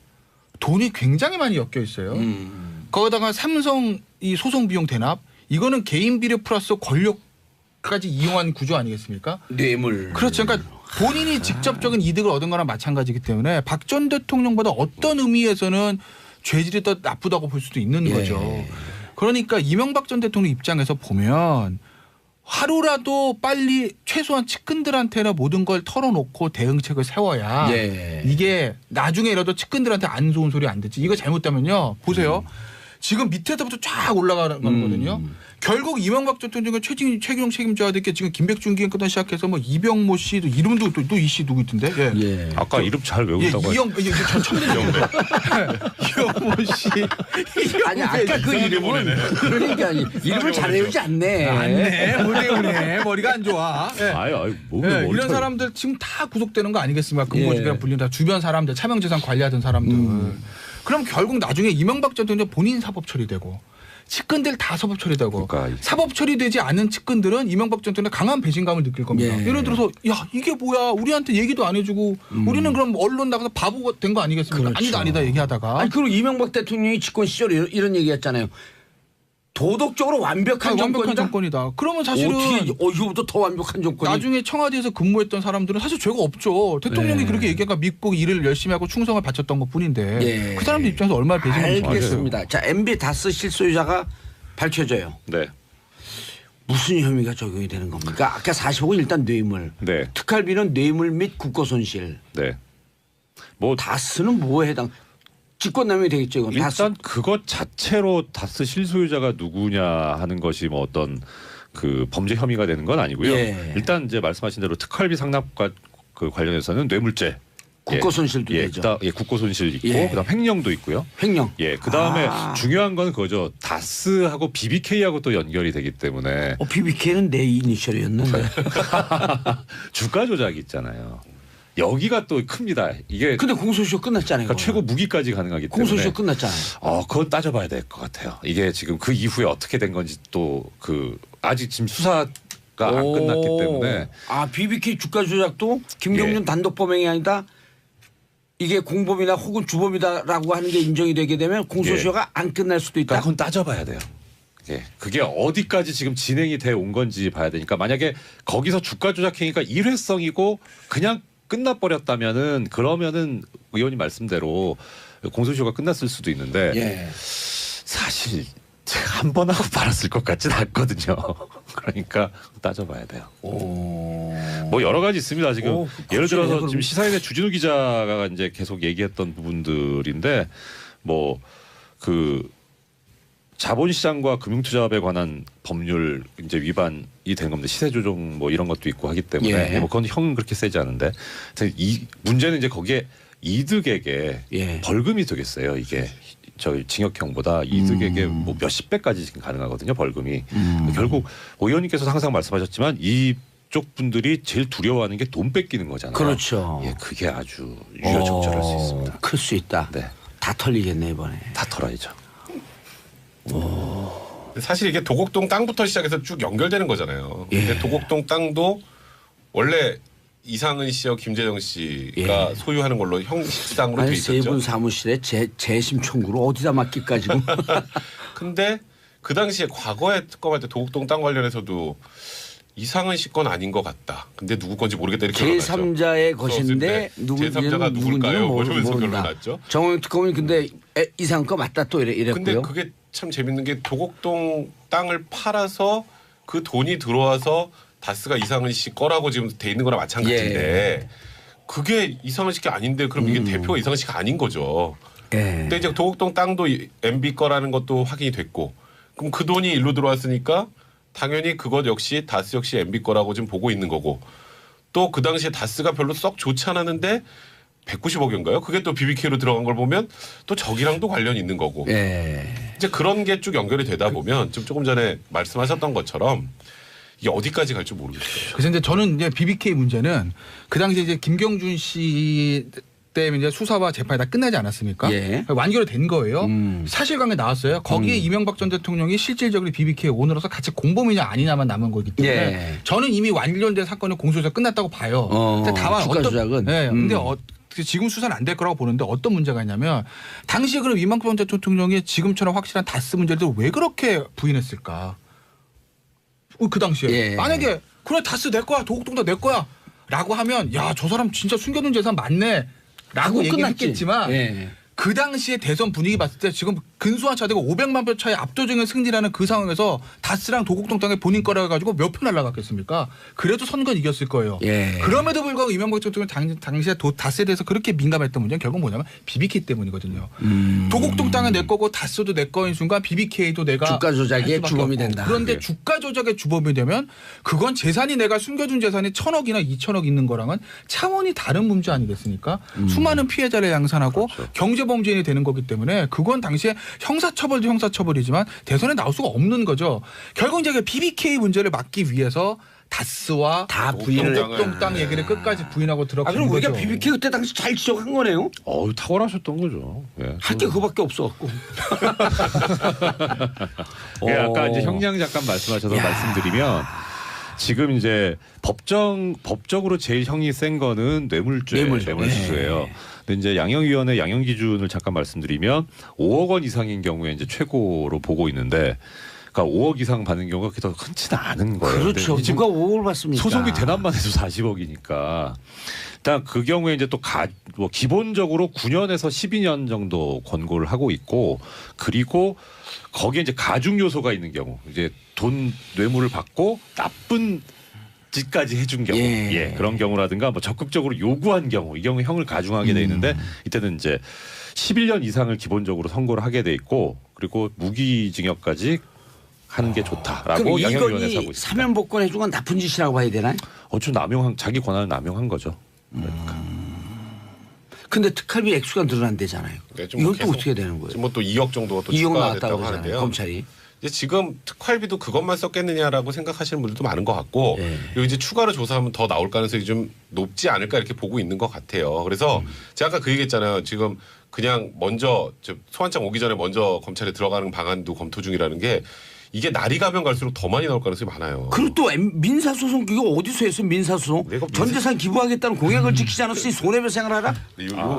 돈이 굉장히 많이 엮여 있어요. 거기다가 삼성 이 소송 비용 대납 이거는 개인 비리 플러스 권력까지 이용한 구조 아니겠습니까? 뇌물. 그렇죠. 그러니까 본인이 직접적인 이득을 얻은 거나 마찬가지이기 때문에 박 전 대통령보다 어떤 의미에서는 죄질이 더 나쁘다고 볼 수도 있는 예. 거죠. 그러니까 이명박 전 대통령 입장에서 보면 하루라도 빨리 최소한 측근들한테는 모든 걸 털어놓고 대응책을 세워야 예. 이게 나중에라도 측근들한테 안 좋은 소리 안 듣지. 이거 잘못되면요. 보세요. 지금 밑에서부터 쫙 올라가는 거거든요. 결국 이명박 전 대통령의 최경 책임져야 될 게 지금 김백준 기획부터 시작해서 뭐 이병모 씨도 이름도 또 이 씨 누구 있던데? 예. 예. 아까 이름 잘 외운다고 이영 전 처음 듣는 이영모 씨. 아니 아까 그 이름은 그러니까 이름을 잘 외우지 않네. 안네 못 외우네 머리가 안 좋아. 예. 아유 뭐 예, 이런 사람들 지금 다 구속되는 거 아니겠습니까? 근거지가 불린다. 주변 사람들 차명재산 관리하던 사람들. 그럼 결국 나중에 이명박 전 대통령 본인 사법 처리되고 측근들 다 사법 처리되고 그러니까. 사법 처리되지 않은 측근들은 이명박 전 대통령 강한 배신감을 느낄 겁니다. 예. 예를 들어서 야 이게 뭐야 우리한테 얘기도 안 해주고 우리는 그럼 언론 나가서 바보가 된 거 아니겠습니까? 그렇죠. 아니다 얘기하다가 아니 그리고 이명박 대통령이 집권 시절에 이런 얘기했잖아요. 도덕적으로 완벽한 완벽한 정권이다. 정권이다. 그러면 사실은 어떻게 이거보다 더 완벽한 정권이. 나중에 청와대에서 근무했던 사람들은 사실 죄가 없죠. 대통령이 네. 그렇게 얘기하니까 믿고 일을 열심히 하고 충성을 바쳤던 것뿐인데 예. 그 사람들 입장에서 얼마나 배신감이 알겠습니다. 자 MB 다스 실소유자가 밝혀져요. 네. 무슨 혐의가 적용이 되는 겁니까? 아까 40억은 일단 뇌물. 네. 특활비는 뇌물 및 국고손실. 네. 뭐 다스는 뭐에 해당? 직권남용이 되겠죠. 이건 다스. 일단 그것 자체로 다스 실소유자가 누구냐 하는 것이 뭐 어떤 그 범죄 혐의가 되는 건 아니고요. 예. 일단 이제 말씀하신 대로 특활비 상납과 그 관련해서는 뇌물죄, 국고손실도 되죠. 국고손실 있고 예. 그다음 횡령도 있고요. 횡령. 예, 그다음에 아. 중요한 건 그거죠. 다스하고 BBK하고 또 연결이 되기 때문에 BBK는 내 이니셜이었는데. 주가 조작이 있잖아요. 여기가 또 큽니다. 이게 근데 공소시효 끝났잖아요. 그러니까 최고 무기까지 가능하기 때문에 공소시효 끝났잖아요. 그건 따져봐야 될 것 같아요. 이게 지금 그 이후에 어떻게 된 건지 또 그 아직 지금 수사가 안 끝났기 때문에 BBK 주가 조작도 김경준 예. 단독 범행이 아니다. 이게 공범이나 혹은 주범이다라고 하는 게 인정이 되게 되면 공소시효가 안 끝날 수도 있다. 그러니까 그건 따져봐야 돼요. 예, 그게 어디까지 지금 진행이 돼 온 건지 봐야 되니까 만약에 거기서 주가 조작 행위가 일회성이고 그냥 끝나버렸다면은 그러면은 의원님 말씀대로 공소시효가 끝났을 수도 있는데 예. 사실 제가 한 번 하고 말았을 것 같진 않거든요. 그러니까 따져봐야 돼요. 뭐 여러 가지 있습니다. 지금 예를 들어서 그럼. 지금 시사인의 주진우 기자가 이제 계속 얘기했던 부분들인데 뭐 그 자본시장과 금융투자업에 관한 법률 이제 위반이 된 겁니다. 시세 조정 뭐 이런 것도 있고 하기 때문에 예. 뭐 그건 형은 그렇게 세지 않은데 이 문제는 이제 거기에 이득에게 예. 벌금이 되겠어요. 이게 저희 징역형보다 이득에게 뭐 몇십 배까지 지금 가능하거든요. 벌금이 결국 오 의원님께서 항상 말씀하셨지만 이쪽 분들이 제일 두려워하는 게 돈 뺏기는 거잖아요. 그렇죠. 예, 그게 아주 유효적절할 수 있습니다. 클 수 있다. 네, 다 털리겠네 이번에. 다 털어야죠. 사실 이게 도곡동 땅부터 시작해서 쭉 연결되는 거잖아요. 예. 근데 도곡동 땅도 원래 이상은 씨와 김재정 씨가 예. 소유하는 걸로 형식상으로 돼 아니 있었죠. 세분 사무실에 재심 청구를 어디다 맡길까 지금. 근데 그 당시에 과거에 특검할 때 도곡동 땅 관련해서도 이상은 씨 건 아닌 것 같다. 근데 누구 건지 모르겠다 이렇게 결론났죠. 제3자의 것인데 제3자가 누굴까요? 뭐 이러면서 모른다. 결론났죠. 정호영 특검은 근데 이상한 거 맞다 또 근데 이랬고요. 그게 참 재밌는 게 도곡동 땅을 팔아서 그 돈이 들어와서 다스가 이상은 씨 거라고 지금 돼 있는 거랑 마찬가지인데 그게 이상은 씨가 아닌데 그럼 이게 대표가 이상은 씨가 아닌 거죠. 근데 이제 도곡동 땅도 MB 거라는 것도 확인이 됐고 그럼 그 돈이 일로 들어왔으니까 당연히 그것 역시 다스 역시 MB 거라고 지금 보고 있는 거고 또 그 당시에 다스가 별로 썩 좋지 않았는데 190억인가요? 그게 또 BBK로 들어간 걸 보면 또 저기랑도 관련이 있는 거고 이제 그런 게 쭉 연결이 되다 보면 지금 조금 전에 말씀하셨던 것처럼 이게 어디까지 갈지 모르겠어요. 그래서 이제 저는 이제 BBK 문제는 그 당시에 이제 김경준 씨 때문에 이제 수사와 재판이 다 끝나지 않았습니까? 예. 완결이 된 거예요. 사실관계 나왔어요. 거기에 이명박 전 대통령이 실질적으로 BBK 오너로서 같이 공범이냐 아니냐만 남은 거기 때문에 예. 저는 이미 완결된 사건의 공소시효가 끝났다고 봐요. 근데 다만 주가 조작은. 네, 근데 지금 수사는 안 될 거라고 보는데 어떤 문제가 있냐면 당시에 그럼 이명박 전 대통령이 지금처럼 확실한 다스 문제를 왜 그렇게 부인했을까? 그 당시에 예. 만약에 그래 다스 내 거야 도곡동도 내 거야 라고 하면 야 저 사람 진짜 숨겨둔 재산 많네 라고 얘기했겠지만 그 당시에 대선 분위기 봤을 때 지금 근소한 차대가 500만 표 차의 압도적인 승리라는 그 상황에서 다스랑 도곡동 땅에 본인 거라 해가지고 몇 표 날라갔겠습니까? 그래도 선거는 이겼을 거예요. 그럼에도 불구하고 이명박 대통령 당시에 다스에 대해서 그렇게 민감했던 문제는 결국 뭐냐면 BBK 때문이거든요. 도곡동 땅은 내 거고 다스도 내 거인 순간 BBK도 내가 주가 조작의 주범이 없고. 된다. 그런데 주가 조작의 주범이 되면 그건 재산이 내가 숨겨둔 재산이 1,000억이나 2,000억 있는 거랑은 차원이 다른 문제 아니겠습니까? 수많은 피해자를 양산하고 경제범죄인이 되는 거기 때문에 그건 당시에 형사처벌도 형사처벌이지만 대선에 나올 수가 없는 거죠. 결국 이제 BBK 문제를 막기 위해서 다스와 다 부인을 도곡동 땅 얘기를 끝까지 부인하고 들어간 그럼 거죠. 우리가 BBK 그때 당시 잘 지적한 거네요. 탁월하셨던 거죠. 예. 할 게 그거밖에 없어갖고. 예, 아까 이제 형량 잠깐 말씀하셔서 말씀드리면 지금 이제 법적으로 제일 형이 센 거는 뇌물수수예요. 근데 이제 양형위원회 양형 기준을 잠깐 말씀드리면 5억 원 이상인 경우에 이제 최고로 보고 있는데, 그러니까 5억 이상 받는 경우가 그렇게 흔치는 않은 거예요. 그렇죠. 누가 5억을 받습니까? 소송비 대납만 해도 40억이니까. 일단 그 경우에 이제 또 뭐 기본적으로 9년에서 12년 정도 권고를 하고 있고, 그리고 거기에 이제 가중 요소가 있는 경우, 이제 돈 뇌물을 받고 나쁜 짓까지 해준 경우, 그런 경우라든가 뭐 적극적으로 요구한 경우, 이 경우 형을 가중하게 돼 있는데 이때는 이제 11년 이상을 기본적으로 선고를 하게 돼 있고, 그리고 무기징역까지 하는 게 좋다라고 양형위원회에서 하고 있습니다. 사면복권 해준 건 나쁜 짓이라고 봐야 되나요? 좀 자기 권한을 남용한 거죠. 근데 특활비 액수가 늘어난대잖아요. 네, 이건 또 어떻게 되는 거예요? 지금 뭐 또 2억 정도가 또 2억 추가됐다고 나왔다고 하잖아요. 하는데요. 검찰이. 이제 지금 특활비도 그것만 썼겠느냐라고 생각하시는 분들도 많은 것 같고, 그리고 이제 추가로 조사하면 더 나올 가능성이 좀 높지 않을까 이렇게 보고 있는 것 같아요. 그래서 제가 아까 그 얘기했잖아요. 지금 그냥 먼저 소환장 오기 전에 먼저 검찰에 들어가는 방안도 검토 중이라는 게, 이게 날이 가면 갈수록 더 많이 나올 가능성이 많아요. 그리고 또 민사소송 그거 어디서 했어요? 민사소송? 전 재산 기부하겠다는 공약을 지키지 않았으니 손해배상을 하라?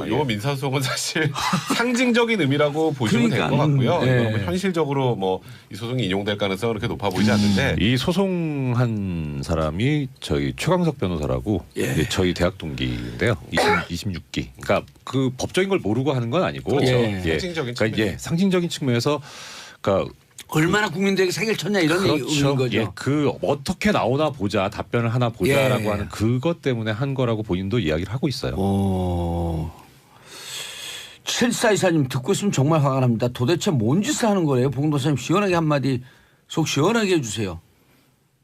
요 민사소송은 사실 상징적인 의미라고 보시면 될 것 같고요. 이거는 뭐 현실적으로 뭐 이 소송이 인용될 가능성은 그렇게 높아 보이지 않는데, 이 소송한 사람이 저희 최광석 변호사라고 저희 대학 동기인데요. 26기. 그러니까 그 법적인 걸 모르고 하는 건 아니고, 그렇죠. 상징적인 측면. 상징적인 측면에서, 그러니까 얼마나 국민들에게 사기를 쳤냐 이런 의미인 거죠. 그 어떻게 나오나 보자, 답변을 하나 보자라고 하는 그것 때문에 한 거라고 본인도 이야기를 하고 있어요. 7424님 듣고 있으면 정말 화가 납니다. 도대체 뭔 짓을 하는 거래요? 봉도사님 시원하게 한마디 속 시원하게 해주세요.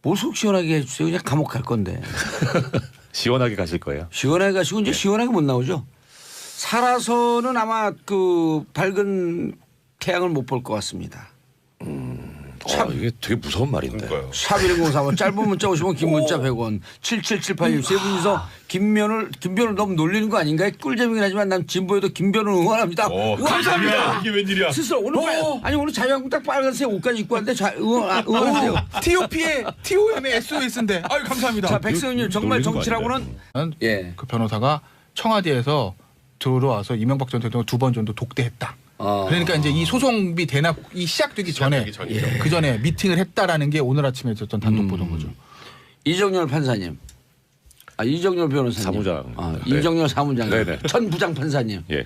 뭘 속 시원하게 해주세요. 그냥 감옥 갈 건데. 시원하게 가실 거예요. 시원하게 가시고 이제 시원하게 못 나오죠. 살아서는 아마 그 밝은 태양을 못 볼 것 같습니다. 이게 되게 무서운 말인데. 샵1035 짧은 문자 50원 긴 문자 100원 7778님 세 분이서 김변을 너무 놀리는 거 아닌가요? 꿀잼이긴 하지만 난 진보에도 김변을 응원합니다. 감사합니다. 이게 웬일이야? 스스로 오늘 오늘 자유한국당 빨간색 옷까지 입고 왔는데 응원하세요. TOM의 SOS인데. 아유 감사합니다. 자 백성님 정말 정치라고는 그 변호사가 청와대에서 들어와서 이명박 전 대통령 2번 정도 독대했다. 그러니까 이제 이 소송비 대납 이 시작되기 전에 전이죠. 그 전에 미팅을 했다라는 게 오늘 아침에 있었던 단독 보도인 거죠. 이정열 판사님. 이정열 변호사님. 사무장. 네. 이정열 사무장님. 네네. 전 부장 판사님. 예.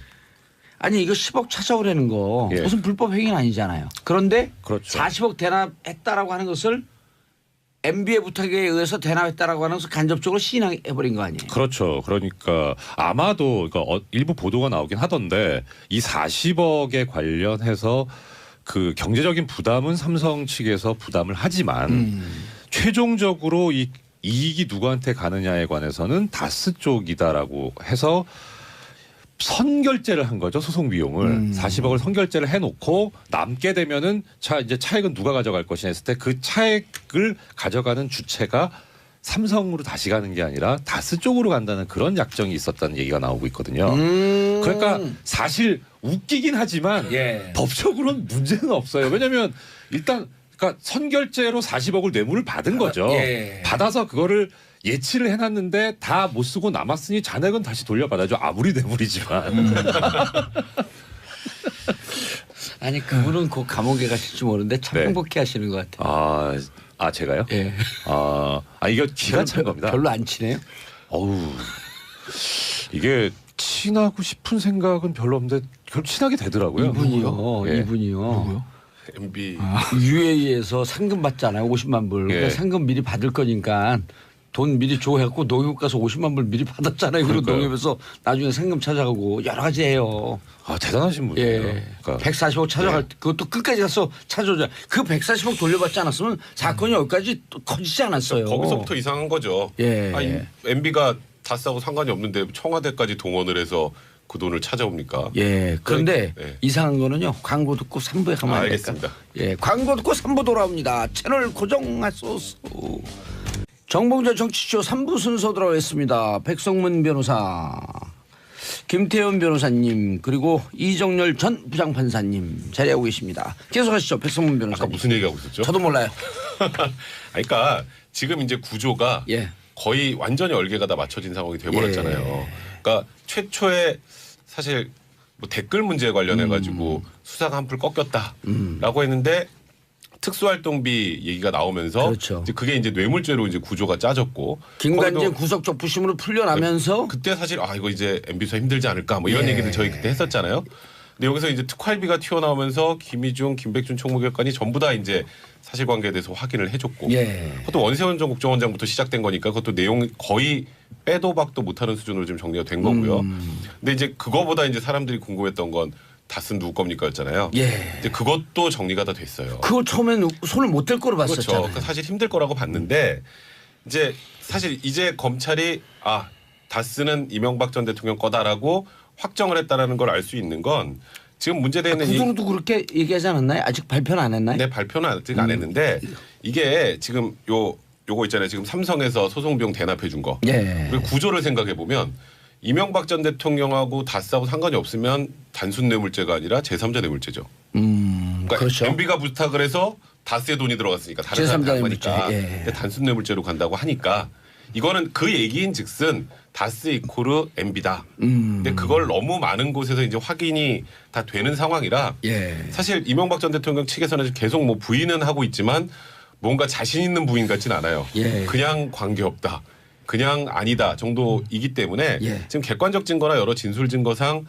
아니 이거 10억 찾아오라는 거 예. 무슨 불법 행위는 아니잖아요. 그런데 그렇죠. 40억 대납했다라고 하는 것을 MB의 부탁에 의해서 대납했다라고 하는 것을 간접적으로 시인해버린 거 아니에요. 그렇죠. 그러니까 아마도 그러니까 일부 보도가 나오긴 하던데 이 40억에 관련해서 그 경제적인 부담은 삼성 측에서 부담을 하지만 최종적으로 이 이익이 누구한테 가느냐에 관해서는 다스 쪽이다라고 해서 선결제를 한 거죠. 소송 비용을 40억을 선결제를 해놓고 남게 되면은 이제 차액은 누가 가져갈 것이냐 했을 때 그 차액을 가져가는 주체가 삼성으로 다시 가는 게 아니라 다스 쪽으로 간다는 그런 약정이 있었다는 얘기가 나오고 있거든요. 그러니까 사실 웃기긴 하지만 예. 법적으로는 문제는 없어요. 왜냐하면 일단 그러니까 선결제로 40억을 뇌물을 받은 거죠. 예. 받아서 그거를 예치를 해놨는데 다 못 쓰고 남았으니 잔액은 다시 돌려받아줘. 아무리 뇌물이지만. 아니 그분은 그 감옥에 가실지 모르는데 참 네. 행복해 하시는 것 같아요. 제가요? 예. 이거 기가 찬 겁니다. 별로 안 친해요? 어우, 이게 친하고 싶은 생각은 별로 없는데 결국 친하게 되더라고요. 이분이요. 예. 이분이요. 누구요? MB UAE에서 상금 받잖아요. 50만 불. 그러니까 예. 상금 미리 받을 거니까 돈 미리 줘 해갖고 농협 가서 50만 불 미리 받았잖아요. 그리고 그러니까요. 농협에서 나중에 상금 찾아가고 여러 가지 해요. 대단하신 분이에요. 예. 그러니까 140억 찾아갈 때 그것도 끝까지 가서 찾아오자. 그 140억 돌려받지 않았으면 사건이 여기까지 또 커지지 않았어요. 거기서부터 이상한 거죠. 예. MB가 다스하고 상관이 없는데 청와대까지 동원을 해서 그 돈을 찾아옵니까? 예. 그런데 네. 이상한 거는요. 광고 듣고 3부에 가면 안 될까? 알겠습니다. 예. 광고 듣고 3부 돌아옵니다. 채널 고정하소서. 정봉재 정치쇼 3부 순서 들어가겠습니다. 백성문 변호사, 김태현 변호사님, 그리고 이정열 전 부장판사님 자리하고 계십니다. 계속하시죠. 백성문 아까 변호사님. 무슨 얘기하고 있었죠? 저도 몰라요. 그러니까 지금 이제 구조가 예. 거의 완전히 얼개가 다 맞춰진 상황이 돼버렸잖아요. 그러니까 최초에 사실 뭐 댓글 문제에 관련해 가지고 수사가 한풀 꺾였다라고 했는데 특수활동비 얘기가 나오면서 그렇죠. 이제 그게 이제 뇌물죄로 이제 구조가 짜졌고 김관진 거기도 구속적 부심으로 풀려나면서 그때 사실 이거 이제 MB 수사 힘들지 않을까 뭐 이런 예. 얘기를 저희 그때 했었잖아요. 근데 여기서 이제 특활비가 튀어나오면서 김희중, 김백준 총무局관이 전부 다 이제 사실관계에 대해서 확인을 해줬고 예. 그것도 원세훈 전 국정원장부터 시작된 거니까 그것도 내용 거의 빼도 박도 못하는 수준으로 지금 정리가 된 거고요. 근데 이제 그거보다 이제 사람들이 궁금했던 건 다스는 누구 겁니까였잖아요. 예. 이제 그것도 정리가 다 됐어요. 그거 처음엔 손을 못 댈 거로 그렇죠. 봤었잖아요. 그러니까 사실 힘들 거라고 봤는데 이제 사실 이제 검찰이 다스는 이명박 전 대통령 거다라고 확정을 했다라는 걸 알 수 있는 건 지금 문제되는 구두로도 그렇게 얘기하지 않았나요? 아직 발표는 안 했나요? 네, 발표는 아직 안 했는데 이게 지금 요거 있잖아요. 지금 삼성에서 소송 비용 대납해 준 거. 예. 그리고 구조를 생각해 보면 이명박 전 대통령하고 다스하고 상관이 없으면 단순 뇌물죄가 아니라 제3자 뇌물죄죠. 그러니까 그렇죠. MB가 부탁을 해서 다스의 돈이 들어갔으니까 다른 제3자 사람한테 안 뇌물죄. 가니까 예. 근데 단순 뇌물죄로 간다고 하니까 이거는 그 얘기인즉슨 다스 이코르 MB다. 근데 그걸 너무 많은 곳에서 이제 확인이 다 되는 상황이라 예. 사실 이명박 전 대통령 측에서는 계속 뭐 부인은 하고 있지만 뭔가 자신 있는 부인 같진 않아요. 예. 그냥 관계없다. 그냥 아니다 정도이기 때문에 예. 지금 객관적 증거나 여러 진술 증거상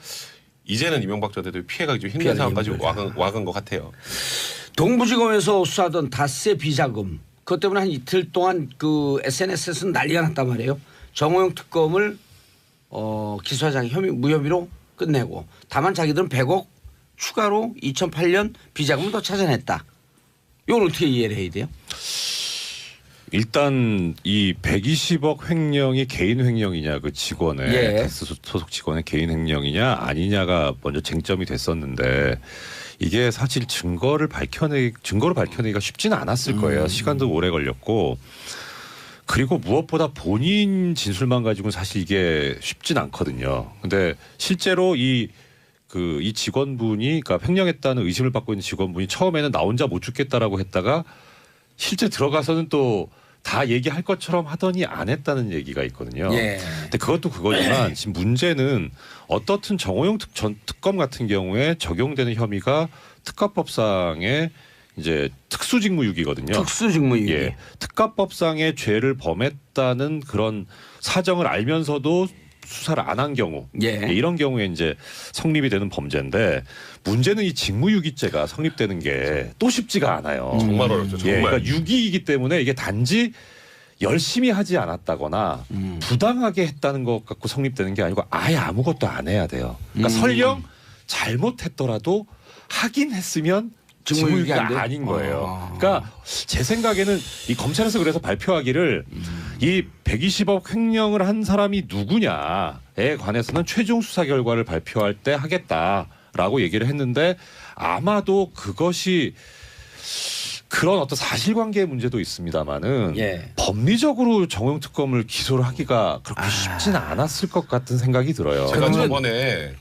이제는 이명박 전 대통령이 피해가기 좀 힘든 피해가기 상황까지 힘들다. 와간 것 같아요. 동부지검에서 수사하던 다스의 비자금 그것 때문에 한 이틀 동안 그 SNS에서는 난리가 났단 말이에요. 정호영 특검을 기소하자 혐의 무혐의로 끝내고 다만 자기들은 100억 추가로 2008년 비자금을 더 찾아냈다. 이걸 어떻게 이해를 해야 돼요? 일단 이 120억 횡령이 개인 횡령이냐 그 직원의 예. 다스 소속 직원의 개인 횡령이냐 아니냐가 먼저 쟁점이 됐었는데 이게 사실 증거로 밝혀내기가 쉽지는 않았을 거예요. 시간도 오래 걸렸고 그리고 무엇보다 본인 진술만 가지고는 사실 이게 쉽진 않거든요. 근데 실제로 이 직원분이 그러니까 횡령했다는 의심을 받고 있는 직원분이 처음에는 나 혼자 못 죽겠다라고 했다가 실제 들어가서는 또 다 얘기할 것처럼 하더니 안 했다는 얘기가 있거든요. 예. 근데 그것도 그거지만 지금 문제는 어떻든 정호영 전 특검 같은 경우에 적용되는 혐의가 특가법상의 이제 특수직무유기거든요. 특수직무유기. 예, 특가법상의 죄를 범했다는 그런 사정을 알면서도 수사를 안 한 경우, 예. 이런 경우에 이제 성립이 되는 범죄인데 문제는 이 직무유기죄가 성립되는 게 또 쉽지가 않아요. 정말 어렵죠. 예, 정말. 그러니까 유기이기 때문에 이게 단지 열심히 하지 않았다거나 부당하게 했다는 것 갖고 성립되는 게 아니고 아예 아무것도 안 해야 돼요. 그러니까 설령 잘못했더라도 하긴 했으면 직무유기가 안 돼? 직무유기가 아닌 거예요. 그러니까 제 생각에는 이 검찰에서 그래서 발표하기를 이 120억 횡령을 한 사람이 누구냐에 관해서는 최종 수사 결과를 발표할 때 하겠다라고 얘기를 했는데 아마도 그것이 그런 어떤 사실관계의 문제도 있습니다만은 예. 법리적으로 정호영 특검을 기소를 하기가 그렇게 쉽지는 않았을 것 같은 생각이 들어요. 제가 저번에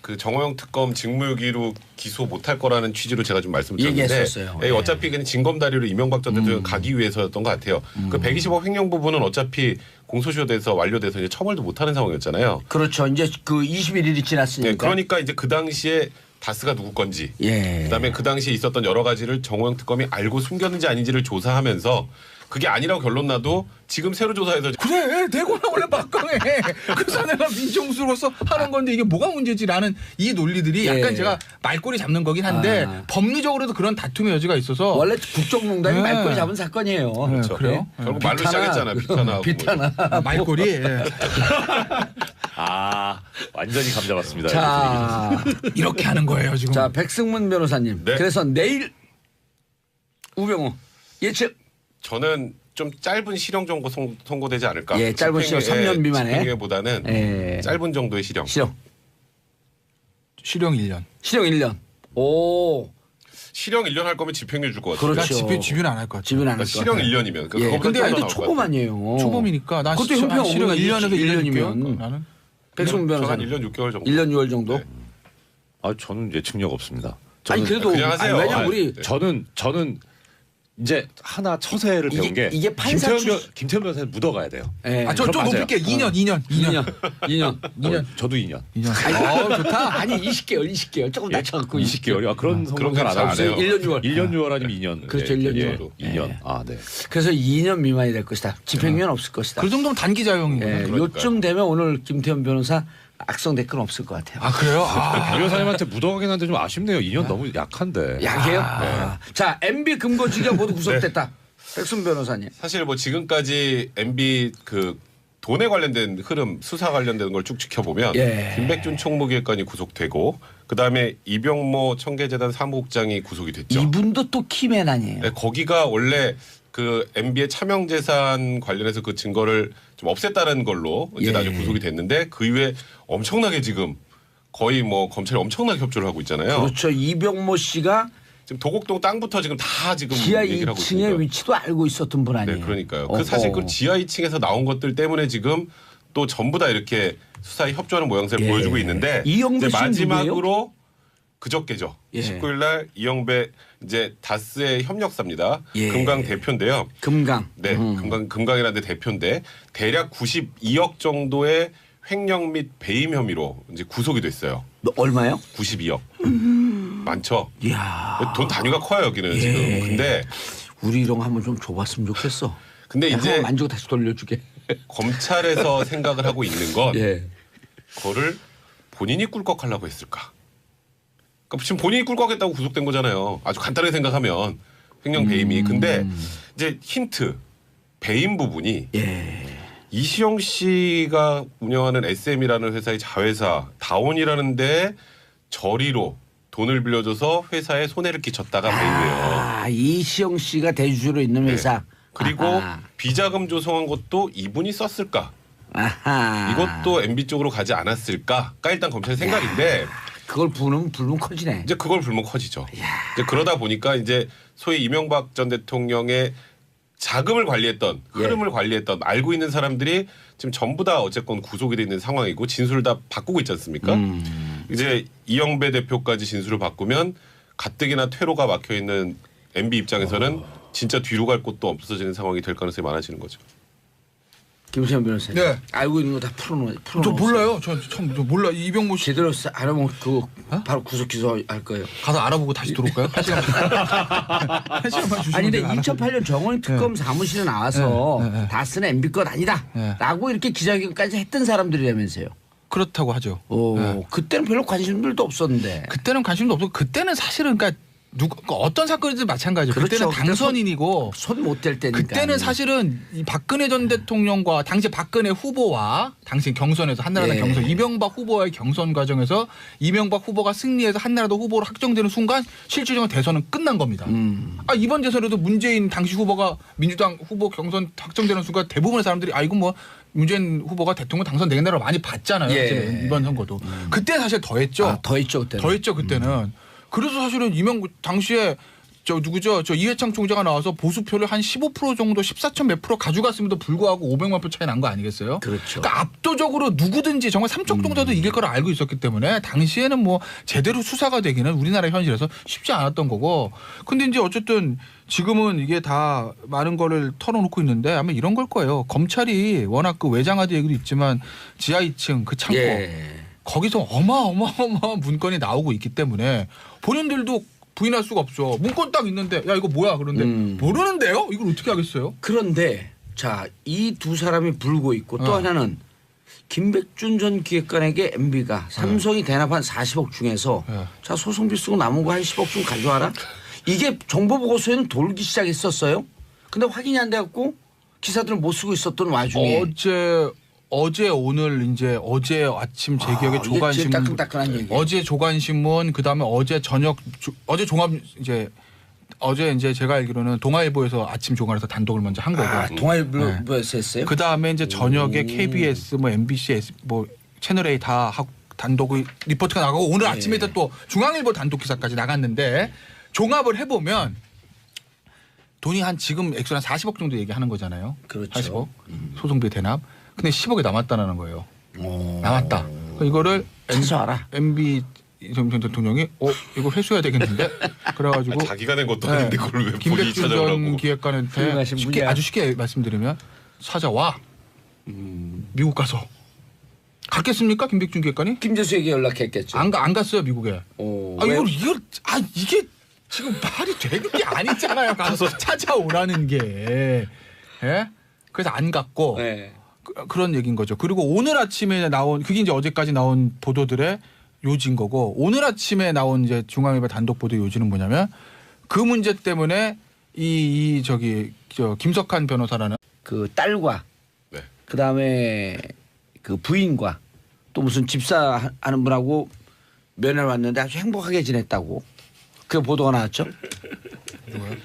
그 정호영 특검 직무유기로 기소 못할 거라는 취지로 제가 좀 말씀드렸는데 얘기했었어요. 예, 예. 어차피 그냥 징검다리로 이명박 전 대통령 가기 위해서였던 것 같아요. 그 120억 횡령 부분은 어차피 공소시효돼서 완료돼서 이제 처벌도 못하는 상황이었잖아요. 그렇죠. 이제 그 21일이 지났으니까. 네, 그러니까 이제 그 당시에 다스가 누구 건지, 예. 그다음에 그 당시에 있었던 여러 가지를 정호영 특검이 알고 숨겼는지 아닌지를 조사하면서 그게 아니라고 결론 나도 지금 새로 조사해서 그래 대구는 원래 막강해. 그래서 내가 민정수로서 하는 건데 이게 뭐가 문제지라는 이 논리들이 약간 예. 제가 말꼬리 잡는 거긴 한데 아. 법리적으로도 그런 다툼의 여지가 있어서 원래 국정농단이 네. 말꼬리 잡은 사건이에요. 네, 그래요? 결국 말로 시작했잖아. 비타나. 비타나. 말꼬리. 예. 아 완전히 감 잡았습니다. 자, 이렇게 하는 거예요 지금. 자 백승문 변호사님. 네. 그래서 내일 우병우 예측. 저는 좀 짧은 실형 정도 선고되지 않을까. 예, 짧은 실형 3년 미만에. 집행유예보다는 예. 짧은 정도의 실형. 실형. 실형 1년. 실형 1년. 오. 실형 1년 할 거면 집행유예 줄 것 같아요. 그렇죠. 나 집유는 안 할 것 같아. 집은 안 그러니까 할 것 실형 같아요. 1년이면. 그러니까 예. 그거보다 근데 더 아직도 나올 것 초범 같아요. 아니에요. 초범이니까 난 그것도 형평 실형 없는 1년에서 거지. 1년이면 나는 백승문 저는 한 변호사님. 1년 6개월 정도. 1년 6월 정도. 네. 아 저는 예측력 없습니다. 아니 저는 그래도 그냥 하세요. 왜냐면 아니, 우리 네. 저는 이제 하나 처세를 이게- 배운 게 이게 판사 김태현 변호사는 묻어가야 돼요. 예. 좀 그럼 맞아요. 높일게 2년. 2년. 저도 2년. 좋다. 아니 20개월 조금 낮춰갖고 20개월이 그런 그런 성공을 안 건 하고 잘 안 해요. 1년 6월. 1년 6월 아니면 2년. 그렇죠, 1년 6월. 2년. 아 네. 그래서 2년 미만이 될 것이다. 집행유예는 없을 것이다. 그 정도면 단기 자용이고. 예, 그러니까요. 요쯤 되면 오늘 김태현 변호사 악성 댓글 없을 것 같아요. 아 그래요? 아. 변호사님한테 묻어가긴 한데 좀 아쉽네요. 2년 너무 약한데. 약해요? 자, MB 금고지가 모두 구속됐다. 백순 변호사님. 사실 뭐 지금까지 MB 그 돈에 관련된 흐름, 수사 관련된 걸 쭉 지켜보면 예. 김백준 총무기획관이 구속되고 그다음에 이병모 청계재단 사무국장이 구속이 됐죠. 이분도 또 키맨 아니에요. 네, 거기가 원래 그 MB의 차명재산 관련해서 그 증거를 좀 없앴다는 걸로 이제 예. 나중에 구속이 됐는데 그 이후에 엄청나게 지금 거의 뭐 검찰이 엄청나게 협조를 하고 있잖아요. 그렇죠. 이병모 씨가 지금 도곡동 땅부터 지금 다 지금 지하 얘기를 하고 2층의 있으니까. 위치도 알고 있었던 분 아니에요. 네, 그러니까요. 어허. 그 사실 그 지하 2층에서 나온 것들 때문에 지금 또 전부 다 이렇게 수사에 협조하는 모양새를 예. 보여주고 있는데 이영배 이제 씨는 마지막으로 그저께죠. 예. 29일 날 이영배 이제 다스의 협력사입니다. 예. 금강 대표인데요. 금강. 네, 금강이라는 데 대표인데 대략 92억 정도의 횡령 및 배임 혐의로 이제 구속이 됐어요. 얼마요? 92억. 많죠. 이야. 돈 단위가 커요 여기는 예. 지금. 근데 우리 이런 거 한번 좀 줘봤으면 좋겠어. 근데 한번 이제 만지고 다시 돌려주게. 검찰에서 생각을 하고 있는 건 예. 그거를 본인이 꿀꺽하려고 했을까? 그러니까 지금 본인이 꿀꺽했다고 구속된 거잖아요. 아주 간단하게 생각하면 횡령 배임이. 근데 이제 힌트 배임 부분이 예. 이시영 씨가 운영하는 SM이라는 회사의 자회사 다온이라는 데 저리로 돈을 빌려줘서 회사에 손해를 끼쳤다가 배임이에요. 아, 이시영 씨가 대주주로 있는 회사. 그리고 아하. 비자금 조성한 것도 이분이 썼을까? 아하. 이것도 MB 쪽으로 가지 않았을까가 일단 검찰의 생각인데 그걸 부으면 불면 커지네. 이제 그걸 불면 커지죠. 이제 그러다 보니까 이제 소위 이명박 전 대통령의 자금을 관리했던 흐름을 관리했던 알고 있는 사람들이 지금 전부 다 어쨌건 구속이 돼 있는 상황이고 진술을 다 바꾸고 있지 않습니까? 이제 이영배 대표까지 진술을 바꾸면 가뜩이나 퇴로가 막혀 있는 MB 입장에서는 진짜 뒤로 갈 곳도 없어지는 상황이 될 가능성이 많아지는 거죠. 김수현 변호사님. 네. 알고 있는 거 다 풀어놓으세요. 저 몰라요. 저 처음 몰라. 이병무 씨 제대로 알아보면 그거 바로 구속 기소할 거예요. 가서 알아보고 다시 들어올까요? 한 시간. 한 시간만 주시면 아니 근데 제가 알아볼게요. 2008년 정원 특검 사무실에 나와서 네. 다 쓴 MB 것 아니다. 네. 라고 이렇게 기자회견까지 했던 사람들이라면서요. 그렇다고 하죠. 오, 네. 그때는 별로 관심들도 없었는데. 그때는 관심도 없고 그때는 사실은 그러니까 어떤 사건이든 마찬가지죠. 그렇죠. 그때는 그때 당선인이고 손 못 댈 때니까. 그때는 사실은 이 박근혜 전 대통령과 당시 박근혜 후보와 당시 경선에서 한나라당 예. 경선 이명박 후보와의 경선 과정에서 이명박 후보가 승리해서 한나라당 후보로 확정되는 순간 실질적인 대선은 끝난 겁니다. 아 이번 대선에도 문재인 당시 후보가 민주당 후보 경선 확정되는 순간 대부분의 사람들이 아 이거 뭐 문재인 후보가 대통령 당선되겠다고 많이 봤잖아요. 예. 사실은 이번 선거도. 그때 사실 더했죠. 아, 더 있죠 그때는. 더했죠 그때는. 그래서 사실은 당시에 저 누구죠? 저 이회창 총재가 나와서 보수표를 한 15% 정도 14천 몇 프로 가져갔음에도 불구하고 500만 표 차이 난 거 아니겠어요? 그렇죠. 그러니까 압도적으로 누구든지 정말 3쪽 정도도 이길 걸 알고 있었기 때문에 당시에는 뭐 제대로 수사가 되기는 우리나라 현실에서 쉽지 않았던 거고. 근데 이제 어쨌든 지금은 이게 다 많은 거를 털어놓고 있는데 아마 이런 걸 거예요. 검찰이 워낙 그 외장하드 얘기도 있지만 지하 2층 그 창고 예. 거기서 어마어마한 문건이 나오고 있기 때문에 본인들도 부인할 수가 없죠. 문건 딱 있는데 야 이거 뭐야 그런데 모르는데요? 이걸 어떻게 하겠어요? 그런데 자, 이 두 사람이 불고 있고 또 하나는 김백준 전 기획관에게 MB가 삼성이 대납한 40억 중에서 네. 자 소송비 쓰고 남은 거 한 10억 좀 가져와라. 이게 정보보고서에는 돌기 시작했었어요. 근데 확인이 안 돼갖고 기사들은 못 쓰고 있었던 와중에 어제 오늘 이제 어제 아침 제 기억에 이게 제일 조간신문 따끈따끈한 얘기. 어제 조간신문 그다음에 어제 저녁 어제 종합 어제 이제 제가 알기로는 동아일보에서 아침 조간에서 단독을 먼저 한 거고. 아, 동아일보에서 했어요? 그 다음에 이제 저녁에 KBS 뭐 MBC 뭐 채널 A 다 하고 단독의 리포트가 나가고 오늘 아침에 또 중앙일보 단독 기사까지 나갔는데 종합을 해보면 돈이 한 지금 액수 한 40억 정도 얘기하는 거잖아요. 그렇죠. 40억 소송비 대납. 근데 10억이 남았다는 거예요. 오. 남았다. 그러니까 이거를 찾아와라. MB 전 대통령이 이거 회수해야 되겠는데 그래가지고 자기가 낸 것도 아닌데 그걸 왜 본인이 김백준 전 찾아오라고. 기획관한테 훌륭하신 쉽게 분이야. 아주 쉽게 말씀드리면 찾아와 미국 가서 갔겠습니까 김백준 기획관이 김재수에게 연락했겠죠. 안 갔어요 미국에. 오, 아 왜? 이게 지금 말이 되는 게 아니잖아요. 가서 찾아오라는 게. 예? 그래서 안 갔고 네. 그런 얘기인 거죠. 그리고 오늘 아침에 나온 그게 이제 어제까지 나온 보도들의 요지인 거고 오늘 아침에 나온 이제 중앙일보 단독 보도 요지는 뭐냐면 그 문제 때문에 저 김석한 변호사라는 그 딸과 네. 그 다음에 그 부인과 또 무슨 집사 하는 분하고 면회를 왔는데 아주 행복하게 지냈다고 그 보도가 나왔죠.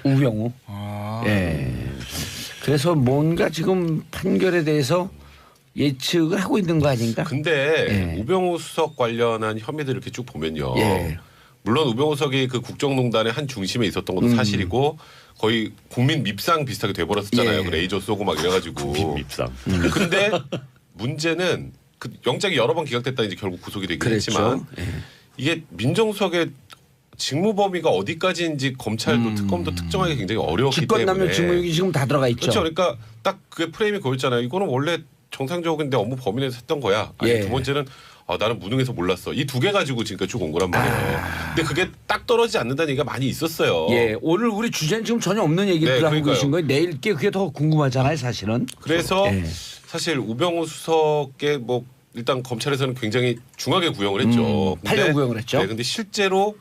우병우. 아. 예. 그래서 뭔가 지금 판결에 대해서 예측을 하고 있는 거 아닌가? 근데 예. 우병우 수석 관련한 혐의들 이렇게 쭉 보면요. 예. 물론 우병우 수석이 그 국정농단의 한 중심에 있었던 것도 사실이고 거의 국민 밉상 비슷하게 돼버렸었잖아요. 예. 그 레이저 쏘고 막 이래가지고. 밉상. 근데 문제는 그 영장이 여러 번 기각됐다 이제 결국 구속이 되긴 그랬죠. 했지만 예. 이게 민정수석의 직무 범위가 어디까지인지 검찰도 특검도 특정하기 굉장히 어려웠기 때문에. 직권남용 직무유기 지금 다 들어가 있죠. 그렇죠. 그러니까 딱 그게 프레임이 그거였잖아요. 이거는 원래 정상적인데 업무 범위 내에서 했던 거야. 아니 예. 두 번째는 나는 무능해서 몰랐어. 이 두 개 가지고 지금까지 쭉 온 거란 말이에요. 근데 그게 딱 떨어지지 않는다는 얘기가 많이 있었어요. 예, 오늘 우리 주제는 지금 전혀 없는 얘기를 네, 하고 그러니까요. 계신 거예요. 내일 게 그게 더 궁금하잖아요, 사실은. 그래서 예. 사실 우병우 수석의 뭐 일단 검찰에서는 굉장히 중하게 구형을 했죠. 8년 구형을 했죠. 네, 근데 실제로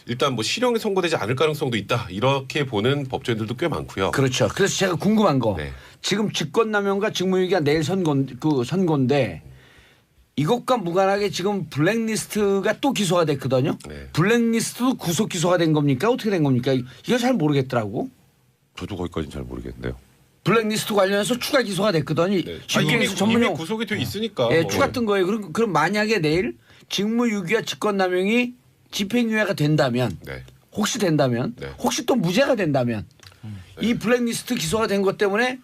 일단 뭐 실형이 선고되지 않을 가능성도 있다. 이렇게 보는 법조인들도 꽤 많고요. 그렇죠. 그래서 제가 궁금한 거 네. 지금 직권남용과 직무유기가 내일 선고인데 이것과 무관하게 지금 블랙리스트가 또 기소가 됐거든요. 네. 블랙리스트도 구속 기소가 된 겁니까? 어떻게 된 겁니까? 이거 잘 모르겠더라고. 저도 거기까지는 잘 모르겠는데요. 블랙리스트 관련해서 추가 기소가 됐거든요. 네. 실경에서 이미 전문용 구속이 돼 있으니까. 예, 뭐. 추가 뜬 거예요. 그럼 만약에 내일 직무유기와 직권남용이 집행유예가 된다면 네. 혹시 된다면 네. 혹시 또 무죄가 된다면 이 블랙리스트 기소가 된 것 때문에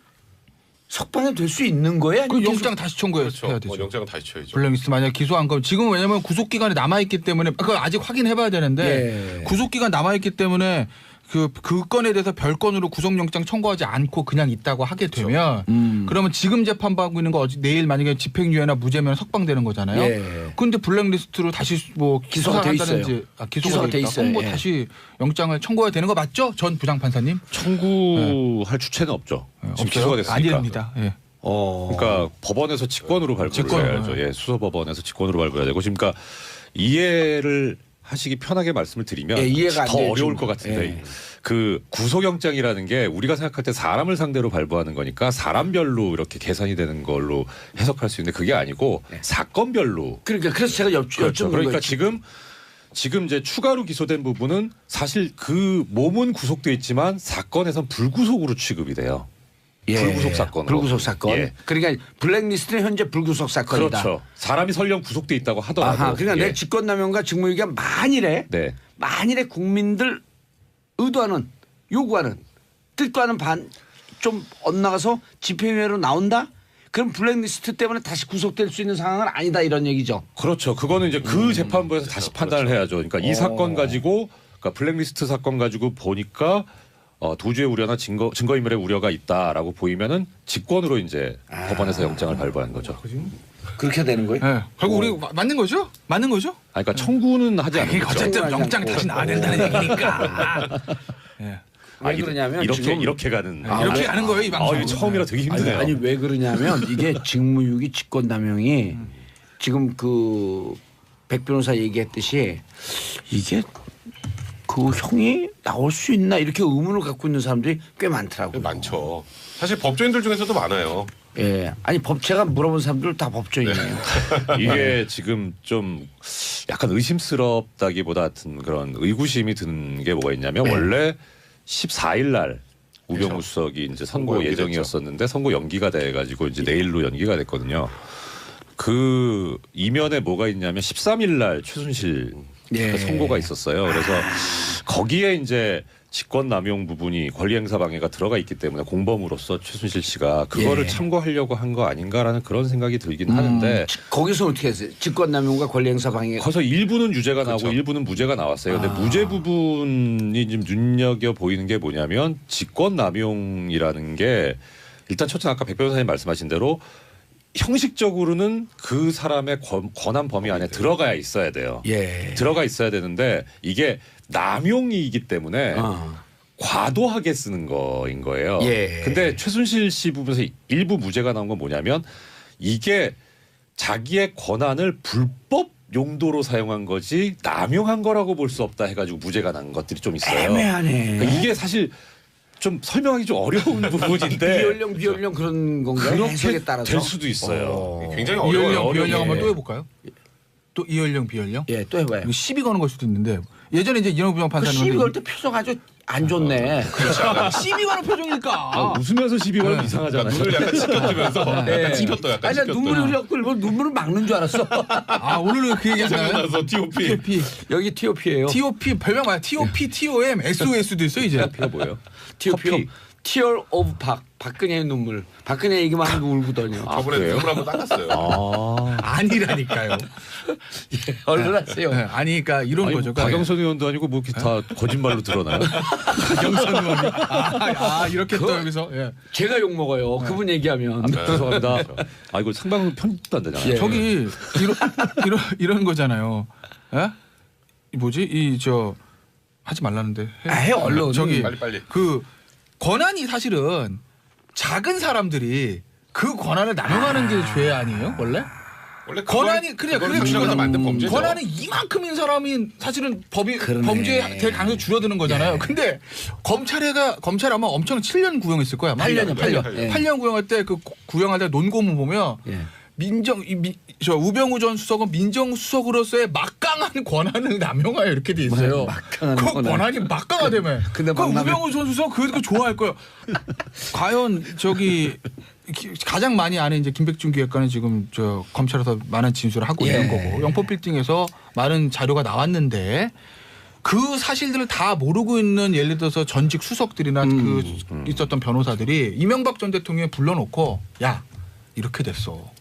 석방이 될 수 있는 거예요? 그 아니면 영장 다시 청구해야 그렇죠. 되죠. 영장은 다시 쳐야죠. 블랙리스트 만약 기소한 거 지금 왜냐면 구속 기간이 남아 있기 때문에 그걸 아직 확인해 봐야 되는데 예. 구속 기간 남아 있기 때문에 그 건에 대해서 별건으로 구속영장 청구하지 않고 그냥 있다고 하게 되면 그러면 지금 재판받고 있는 거 내일 만약에 집행유예나 무죄면 석방되는 거잖아요. 예. 근데 블랙리스트로 다시 뭐 기소가 돼 기소한다든지 기소가 돼 있어요. 그럼 뭐 예. 다시 영장을 청구해야 되는 거 맞죠? 전 부장판사님? 청구할 주체는 없죠. 지금 기소가 됐으니까. 아닙니다. 예. 그러니까 법원에서 직권으로 발부해야죠. 예, 수서법원에서 직권으로 발부해야 되고, 지금 그러니까 이해를 하시기 편하게 말씀을 드리면 예, 이해가 안 더 돼요, 어려울 지금. 것 같은데 예. 그 구속영장이라는 게 우리가 생각할 때 사람을 상대로 발부하는 거니까 사람별로 이렇게 계산이 되는 걸로 해석할 수 있는데 그게 아니고 사건별로. 그러니까 그래서 제가 그렇죠. 여쭙는 그러니까 거예요. 지금 이제 추가로 기소된 부분은 사실 그 몸은 구속돼 있지만 사건에선 불구속으로 취급이 돼요. 불구속 사건으로. 불구속 사건. 예. 그러니까 블랙리스트는 현재 불구속 사건이다. 그렇죠. 사람이 설령 구속돼 있다고 하더라도. 아하, 그러니까 예. 내 직권남용과 직무유기가 네. 만일에 국민들 의도하는 요구하는 뜻과는 좀 엇나가서 집행유예로 나온다? 그럼 블랙리스트 때문에 다시 구속될 수 있는 상황은 아니다 이런 얘기죠. 그렇죠. 그거는 이제 그 재판부에서 다시 판단을 해야죠. 그러니까 이 사건 가지고, 그러니까 블랙리스트 사건 가지고 보니까 도주의 우려나 증거인멸의 우려가 있다라고 보이면은 직권으로 이제 법원에서 영장을 발부하는 거죠. 그렇게 되는 거예요? 예. 결국 우리 맞는 거죠? 맞는 거죠? 그러니까 청구는 하지 않는 거죠. 어쨌든 영장 다시 나와야 된다는 얘기니까. 예. 왜 그러냐면 이렇게 가는. 이렇게 가는 거예요, 이 방송. 이거 처음이라 되게 힘드네요. 아니 왜 그러냐면 이게 직무유기 직권남용이 지금 그 백 변호사 얘기했듯이 이게 그 형이 나올 수 있나 이렇게 의문을 갖고 있는 사람들이 꽤 많더라고요. 많죠. 사실 법조인들 중에서도 많아요. 예, 아니 법제가 물어본 사람들 다 법조인이에요. 이게 지금 좀 약간 의심스럽다기보다 같은 그런 의구심이 드는 게 뭐가 있냐면 원래 14일 날 우병우 그렇죠. 수석이 이제 선고 선고 예정이었었는데 선고 연기가 돼가지고 이제 내일로 연기가 됐거든요. 그 이면에 뭐가 있냐면 13일 날 최순실 예. 선고가 있었어요. 그래서 거기에 이제 직권남용 부분이 권리행사방해가 들어가 있기 때문에 공범으로서 최순실 씨가 그거를 예. 참고하려고 한 거 아닌가라는 그런 생각이 들긴 하는데 거기서 어떻게 했어요? 직권남용과 권리행사방해. 거기서 일부는 유죄가 나오고 그렇죠. 일부는 무죄가 나왔어요. 근데 무죄 부분이 좀 눈여겨 보이는 게 뭐냐면 직권남용이라는 게 일단 첫째 아까 백 변호사님 말씀하신 대로 형식적으로는 그 사람의 권한 범위 안에 들어가야 있어야 돼요. 예. 들어가 있어야 되는데 이게 남용이기 때문에 과도하게 쓰는 거인 거예요. 예. 근데 최순실 씨 부분에서 일부 무죄가 나온 건 뭐냐면 이게 자기의 권한을 불법 용도로 사용한 거지 남용한 거라고 볼 수 없다 해가지고 무죄가 난 것들이 좀 있어요. 애매하네. 그러니까 이게 사실 좀 설명하기 좀 어려운 부분인데 비연령 비연령 그런 건가요? 해석에 그렇게 따라서 될 수도 있어요. 굉장히 이연령 어려워요. 비연령 한번 예. 또 해볼까요? 또 이연령 비연령? 예, 또 해봐요. 이거 시비 거는 걸 수도 있는데 예전에 이제 이영부 그 판사는 시비 걸 때 표정 아주 안 좋네. 시비 거는 표정일까? 웃으면서 시비 걸면 이상하잖아요. 눈을 약간 찢겨주면서 네. 약간 찢겼다 약간 아니 나 찢겼다. 눈물이 흘렸고 일본 눈물을 막는 줄 알았어. 아 오늘은 그 얘기했나요? 나서 TOP. TOP, 여기 TOP예요. TOP 별명 뭐야? TOP, TOM, SOS도 있어 이제. 피가 뭐예요? TOP. Tear of 박근혜의 눈물. 박근혜 얘기만 하면 울거든요. 저번에 그래요? 눈물 한번 닦았어요. 아니라니까요. 얼른 하세요. 네, 아니 그러니까 이런 아니, 거죠. 박영선 의원도 아니고 뭐 이렇게 다 거짓말로 드러나요? 박영선 의원이 이렇게 또 여기서 예. 제가 욕 먹어요. 그분 얘기하면. 죄송합니다. 아 이거 상방송 편집도 안 되잖아요. 예. 저기 이런 거잖아요. 예? 이 뭐지? 이 저 하지 말라는데. 해 얼른. 저기 빨리. 그 권한이 사실은 작은 사람들이 그 권한을 남용하는 게 죄 아니에요? 원래? 원래 권한이 그래 상실하면서 만든 범죄죠. 권한이 이만큼인 사람이 사실은 그러네. 범죄 될 가능성이 줄어드는 거잖아요. 근데 검찰 아마 엄청 7년 구형했을 거야. 8년이요, 8년. 예. 8년 구형할 때 그 구형할 때 논고문 보면 예. 우병우 전 수석은 민정수석으로서의 막강한 권한을 남용하여 이렇게 돼 있어요. 막강한 그 권한. 권한이 막강하다며. 근데 그 막강해. 우병우 전 수석 그거 좋아할 거예요. 과연 저기 가장 많이 아는 이제 김백준 기획관은 지금 저 검찰에서 많은 진술을 하고 예. 있는 거고 영포 빌딩에서 많은 자료가 나왔는데 그 사실들을 다 모르고 있는 예를 들어서 전직 수석들이나 그 있었던 변호사들이 이명박 전 대통령에 불러놓고 야 이렇게 됐어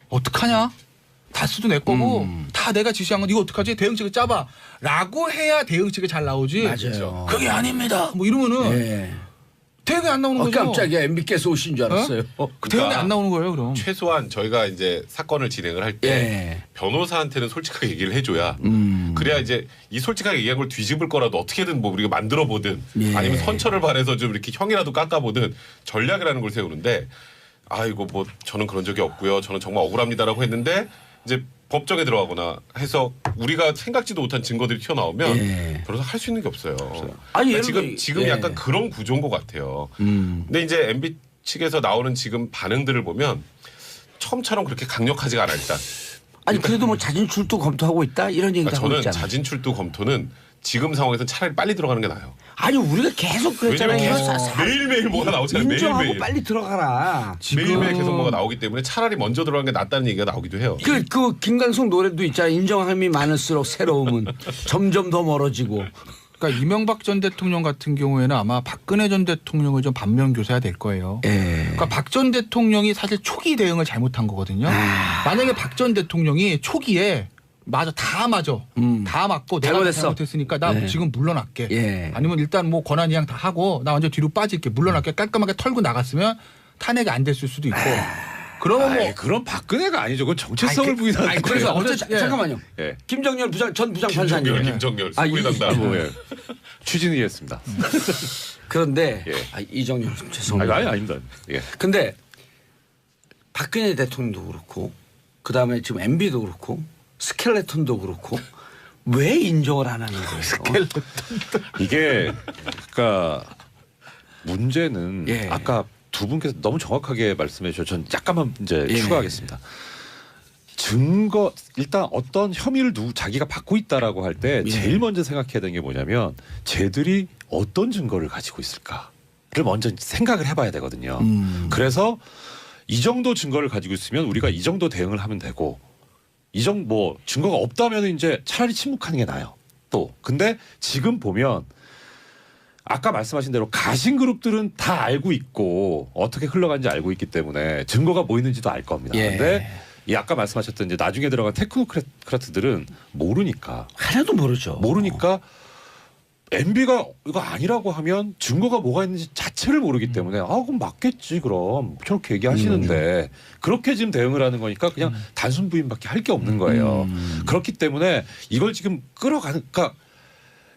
어떡하냐 다스도 내 거고 다 내가 지시한 건 이거 어떡하지? 대응책을 짜봐라고 해야 대응책이 잘 나오지. 맞아요. 그게 아닙니다. 뭐 이러면은 예. 대응이 안 나오는 거죠. 깜짝이야. MB께서 오신 줄 알았어요. 그 대응이 안 나오는 거예요, 그럼. 최소한 저희가 이제 사건을 진행을 할 때 예. 변호사한테는 솔직하게 얘기를 해줘야 그래야 이제 이 솔직하게 얘기한 걸 뒤집을 거라도 어떻게든 뭐 우리가 만들어 보든 예. 아니면 선처를 발해서 좀 이렇게 형이라도 깎아보든 전략이라는 걸 세우는데 아이고 뭐 저는 그런 적이 없고요. 저는 정말 억울합니다라고 했는데 이제 법정에 들어가거나 해서 우리가 생각지도 못한 증거들이 튀어나오면 예. 변호사 할 수 있는 게 없어요. 아니, 그러니까 예를 들어- 지금 예. 약간 그런 구조인 것 같아요. 근데 이제 MB 측에서 나오는 지금 반응들을 보면 처음처럼 그렇게 강력하지가 않아 일단. 아니 그래도 뭐 자진출두 검토하고 있다 이런 얘기도 하고 저는 있잖아요. 자진출두 검토는 지금 상황에서는 차라리 빨리 들어가는 게 나아요. 아니 우리가 계속 그랬잖아요. 왜냐면 이거 계속 매일매일 뭐가 나오잖아요. 인정하고 매일매일. 빨리 들어가라. 매일매일 계속 뭐가 나오기 때문에 차라리 먼저 들어가는 게 낫다는 얘기가 나오기도 해요. 그 김광석 노래도 있잖아요. 인정함이 많을수록 새로움은 점점 더 멀어지고. 그러니까 이명박 전 대통령 같은 경우에는 아마 박근혜 전 대통령을 좀 반면 교사해야 될 거예요. 예. 그러니까 박 전 대통령이 사실 초기 대응을 잘못한 거거든요. 만약에 박 전 대통령이 초기에 맞아 다 맞고 내가 잘못했어. 잘못했으니까 나 네. 지금 물러날게. 예. 아니면 일단 뭐 권한 이양 다 하고 나 완전 뒤로 빠질게. 물러날게. 깔끔하게 털고 나갔으면 탄핵이 안 됐을 수도 있고. 그러면 뭐 그런 박근혜가 아니죠. 그건 정체성을 부인하는 아니, 그래서 거예요. 어째 예. 잠깐만요. 예. 김정열 전 부장판사님. 김정열 아, 수고의 이- 담당. 예. 추진이했습니다. 그런데 예. 이정열 좀 죄송합니다. 아닙니다. 예. 근데 박근혜 대통령도 그렇고 그다음에 지금 MB도 그렇고 스켈레톤도 그렇고 왜 인정을 안 하는 거예요? 이게 그러니까 문제는 예. 아까 두 분께서 너무 정확하게 말씀해 주셔서 전 약간만 이제 예. 추가하겠습니다. 증거 일단 어떤 혐의를 자기가 받고 있다라고 할 때 예. 제일 먼저 생각해야 되는 게 뭐냐면 쟤들이 어떤 증거를 가지고 있을까를 먼저 생각을 해봐야 되거든요. 그래서 이 정도 증거를 가지고 있으면 우리가 이 정도 대응을 하면 되고 뭐 증거가 없다면 이제 차라리 침묵하는 게 나아요. 또 근데 지금 보면 아까 말씀하신 대로 가신 그룹들은 다 알고 있고 어떻게 흘러간지 알고 있기 때문에 증거가 뭐 있는지도 알 겁니다. 예. 근데 이 아까 말씀하셨던 이제 나중에 들어간 테크노크라트들은 모르니까 하나도 모르죠. MB가 이거 아니라고 하면 증거가 뭐가 있는지 자체를 모르기 때문에 그럼 맞겠지 그럼 저렇게 얘기하시는데 그렇게 지금 대응을 하는 거니까 그냥 단순 부인밖에 할 게 없는 거예요. 그렇기 때문에 이걸 지금 끌어가는 그러니까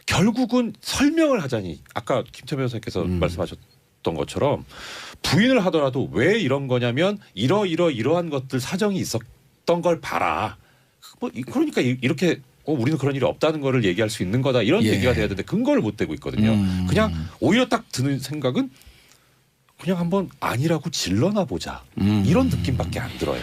결국은 설명을 하자니 아까 김태현 변호사님께서 말씀하셨던 것처럼 부인을 하더라도 왜 이런 거냐면 이러한 것들 사정이 있었던 걸 봐라. 그러니까 이렇게 우리는 그런 일이 없다는 거를 얘기할 수 있는 거다 이런 예. 얘기가 돼야 되는데 근거를 못 대고 있거든요. 그냥 오히려 딱 드는 생각은 그냥 한번 아니라고 질러나 보자 이런 느낌밖에 안 들어요.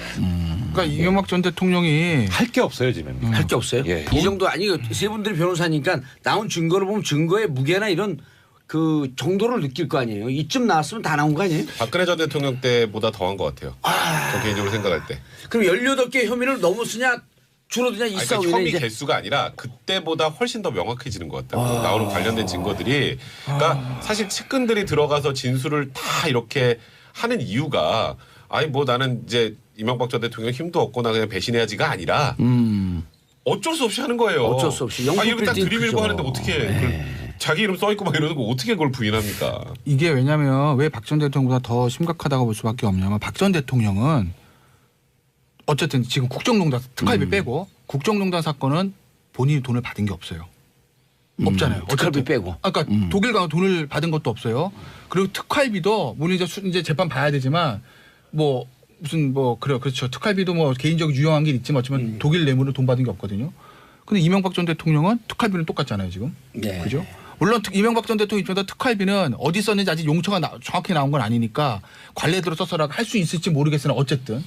그러니까 이명박 전 대통령이 할 게 없어요 지금. 할 게 없어요. 예. 이 정도 아니 세 분들이 변호사니까 나온 증거를 보면 증거의 무게나 이런 그 정도를 느낄 거 아니에요. 이쯤 나왔으면 다 나온 거 아니에요? 박근혜 전 대통령 때보다 더한 것 같아요. 저 개인적으로 생각할 때. 그럼 18개 혐의를 넘었으냐 줄어드냐 이 아니, 그러니까 싸움이네 혐의 이제. 개수가 아니라 그때보다 훨씬 더 명확해지는 것 같다고 나오는 관련된 증거들이 그러니까 사실 측근들이 들어가서 진술을 다 이렇게 하는 이유가 아니 뭐 나는 이제 이명박 전 대통령 힘도 없고 나 그냥 배신해야지가 아니라 어쩔 수 없이 하는 거예요. 어쩔 수 없이. 영국 이렇게 딱 빌딩 들이밀고 크죠. 하는데 어떻게 자기 이름 써 있고 막 이러는 거 어떻게 그걸 부인합니까? 이게 왜냐하면 왜 박 전 대통령보다 더 심각하다고 볼 수밖에 없냐면 박 전 대통령은 어쨌든 지금 국정농단 특활비 빼고 국정농단 사건은 본인이 돈을 받은 게 없어요. 없잖아요. 특활비 어쨌든. 빼고. 아까 독일 가서 돈을 받은 것도 없어요. 그리고 특활비도 물론 이제 재판 봐야 되지만 뭐 무슨 뭐 그렇죠. 특활비도 뭐 개인적인 유용한 게 있지만 어쩌면 독일 뇌물로 돈 받은 게 없거든요. 근데 이명박 전 대통령은 특활비는 똑같잖아요 지금. 네. 그죠? 물론 이명박 전 대통령 입장에서 특활비는 어디 썼는지 아직 용처가 정확히 나온 건 아니니까 관례대로 써서라 할 수 있을지 모르겠으나 어쨌든.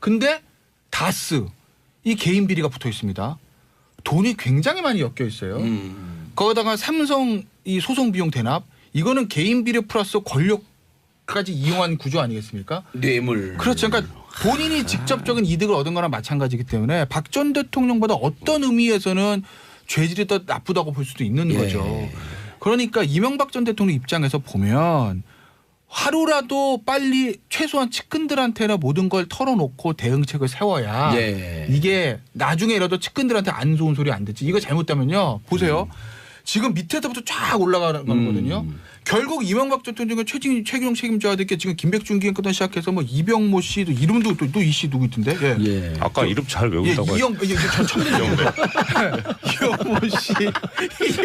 근데 다스 이 개인 비리가 붙어 있습니다. 돈이 굉장히 많이 엮여 있어요. 거기다가 삼성 이 소송 비용 대납 이거는 개인 비리 플러스 권력까지 이용한 구조 아니겠습니까? 뇌물. 그렇죠. 그러니까 본인이 직접적인 이득을 얻은 거랑 마찬가지이기 때문에 박 전 대통령보다 어떤 의미에서는 죄질이 더 나쁘다고 볼 수도 있는 예. 거죠. 그러니까 이명박 전 대통령 입장에서 보면 하루라도 빨리 최소한 측근들한테는 모든 걸 털어놓고 대응책을 세워야 예. 이게 나중에라도 측근들한테 안 좋은 소리 안 듣지. 이거 잘못되면요. 보세요. 지금 밑에서부터 쫙 올라가는 거거든요. 결국 이명박 전 대통령의 최경 책임져야 될 게 지금 김백준 기획부터 시작해서 뭐 이병모 씨도 이름도 또 이 씨 누구 있던데? 예. 예. 아까 이름 잘 외운다고 이영 저 처음 듣는 이영모 씨.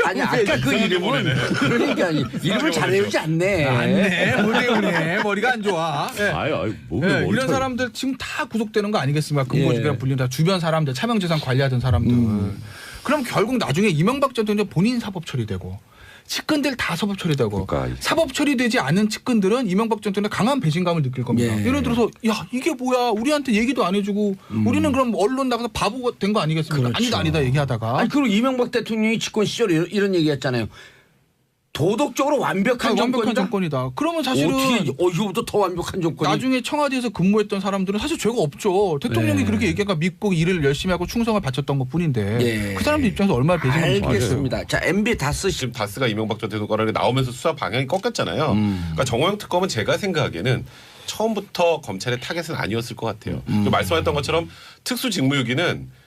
아니 아까 그 이름은 그러니까 이름을 잘 외우지 않네. 안네 못 외우네. 머리가 안 좋아. 예. 아유 뭐 예, 이런 사람들 지금 다 구속되는 거 아니겠습니까? 근거지배랑 불린다. 주변 사람들, 차명재산 관리하던 사람들. 그럼 결국 나중에 이명박 전 대통령 본인 사법 처리되고 측근들 다 사법 처리되고 그러니까. 사법 처리되지 않은 측근들은 이명박 전 대통령 강한 배신감을 느낄 겁니다. 예. 예를 들어서 야 이게 뭐야 우리한테 얘기도 안 해주고 우리는 그럼 언론 나가서 바보가 된 거 아니겠습니까? 그렇죠. 아니다 얘기하다가 아니 그리고 이명박 대통령이 집권 시절에 이런 얘기했잖아요. 도덕적으로 완벽한 완벽한 정권이다. 정권이다. 그러면 사실은 어떻게 이거부터 더 완벽한 정권이? 나중에 청와대에서 근무했던 사람들은 사실 죄가 없죠. 대통령이 네. 그렇게 얘기하니까 믿고 일을 열심히 하고 충성을 바쳤던 것뿐인데 예. 그 사람들 입장에서 얼마나 배신감이 알겠습니다. 자 MB 다스 지금 다스가 이명박 전 대통령 거라고 나오면서 수사 방향이 꺾였잖아요. 그러니까 정호영 특검은 제가 생각하기에는 처음부터 검찰의 타겟은 아니었을 것 같아요. 말씀하셨던 것처럼 특수직무유기는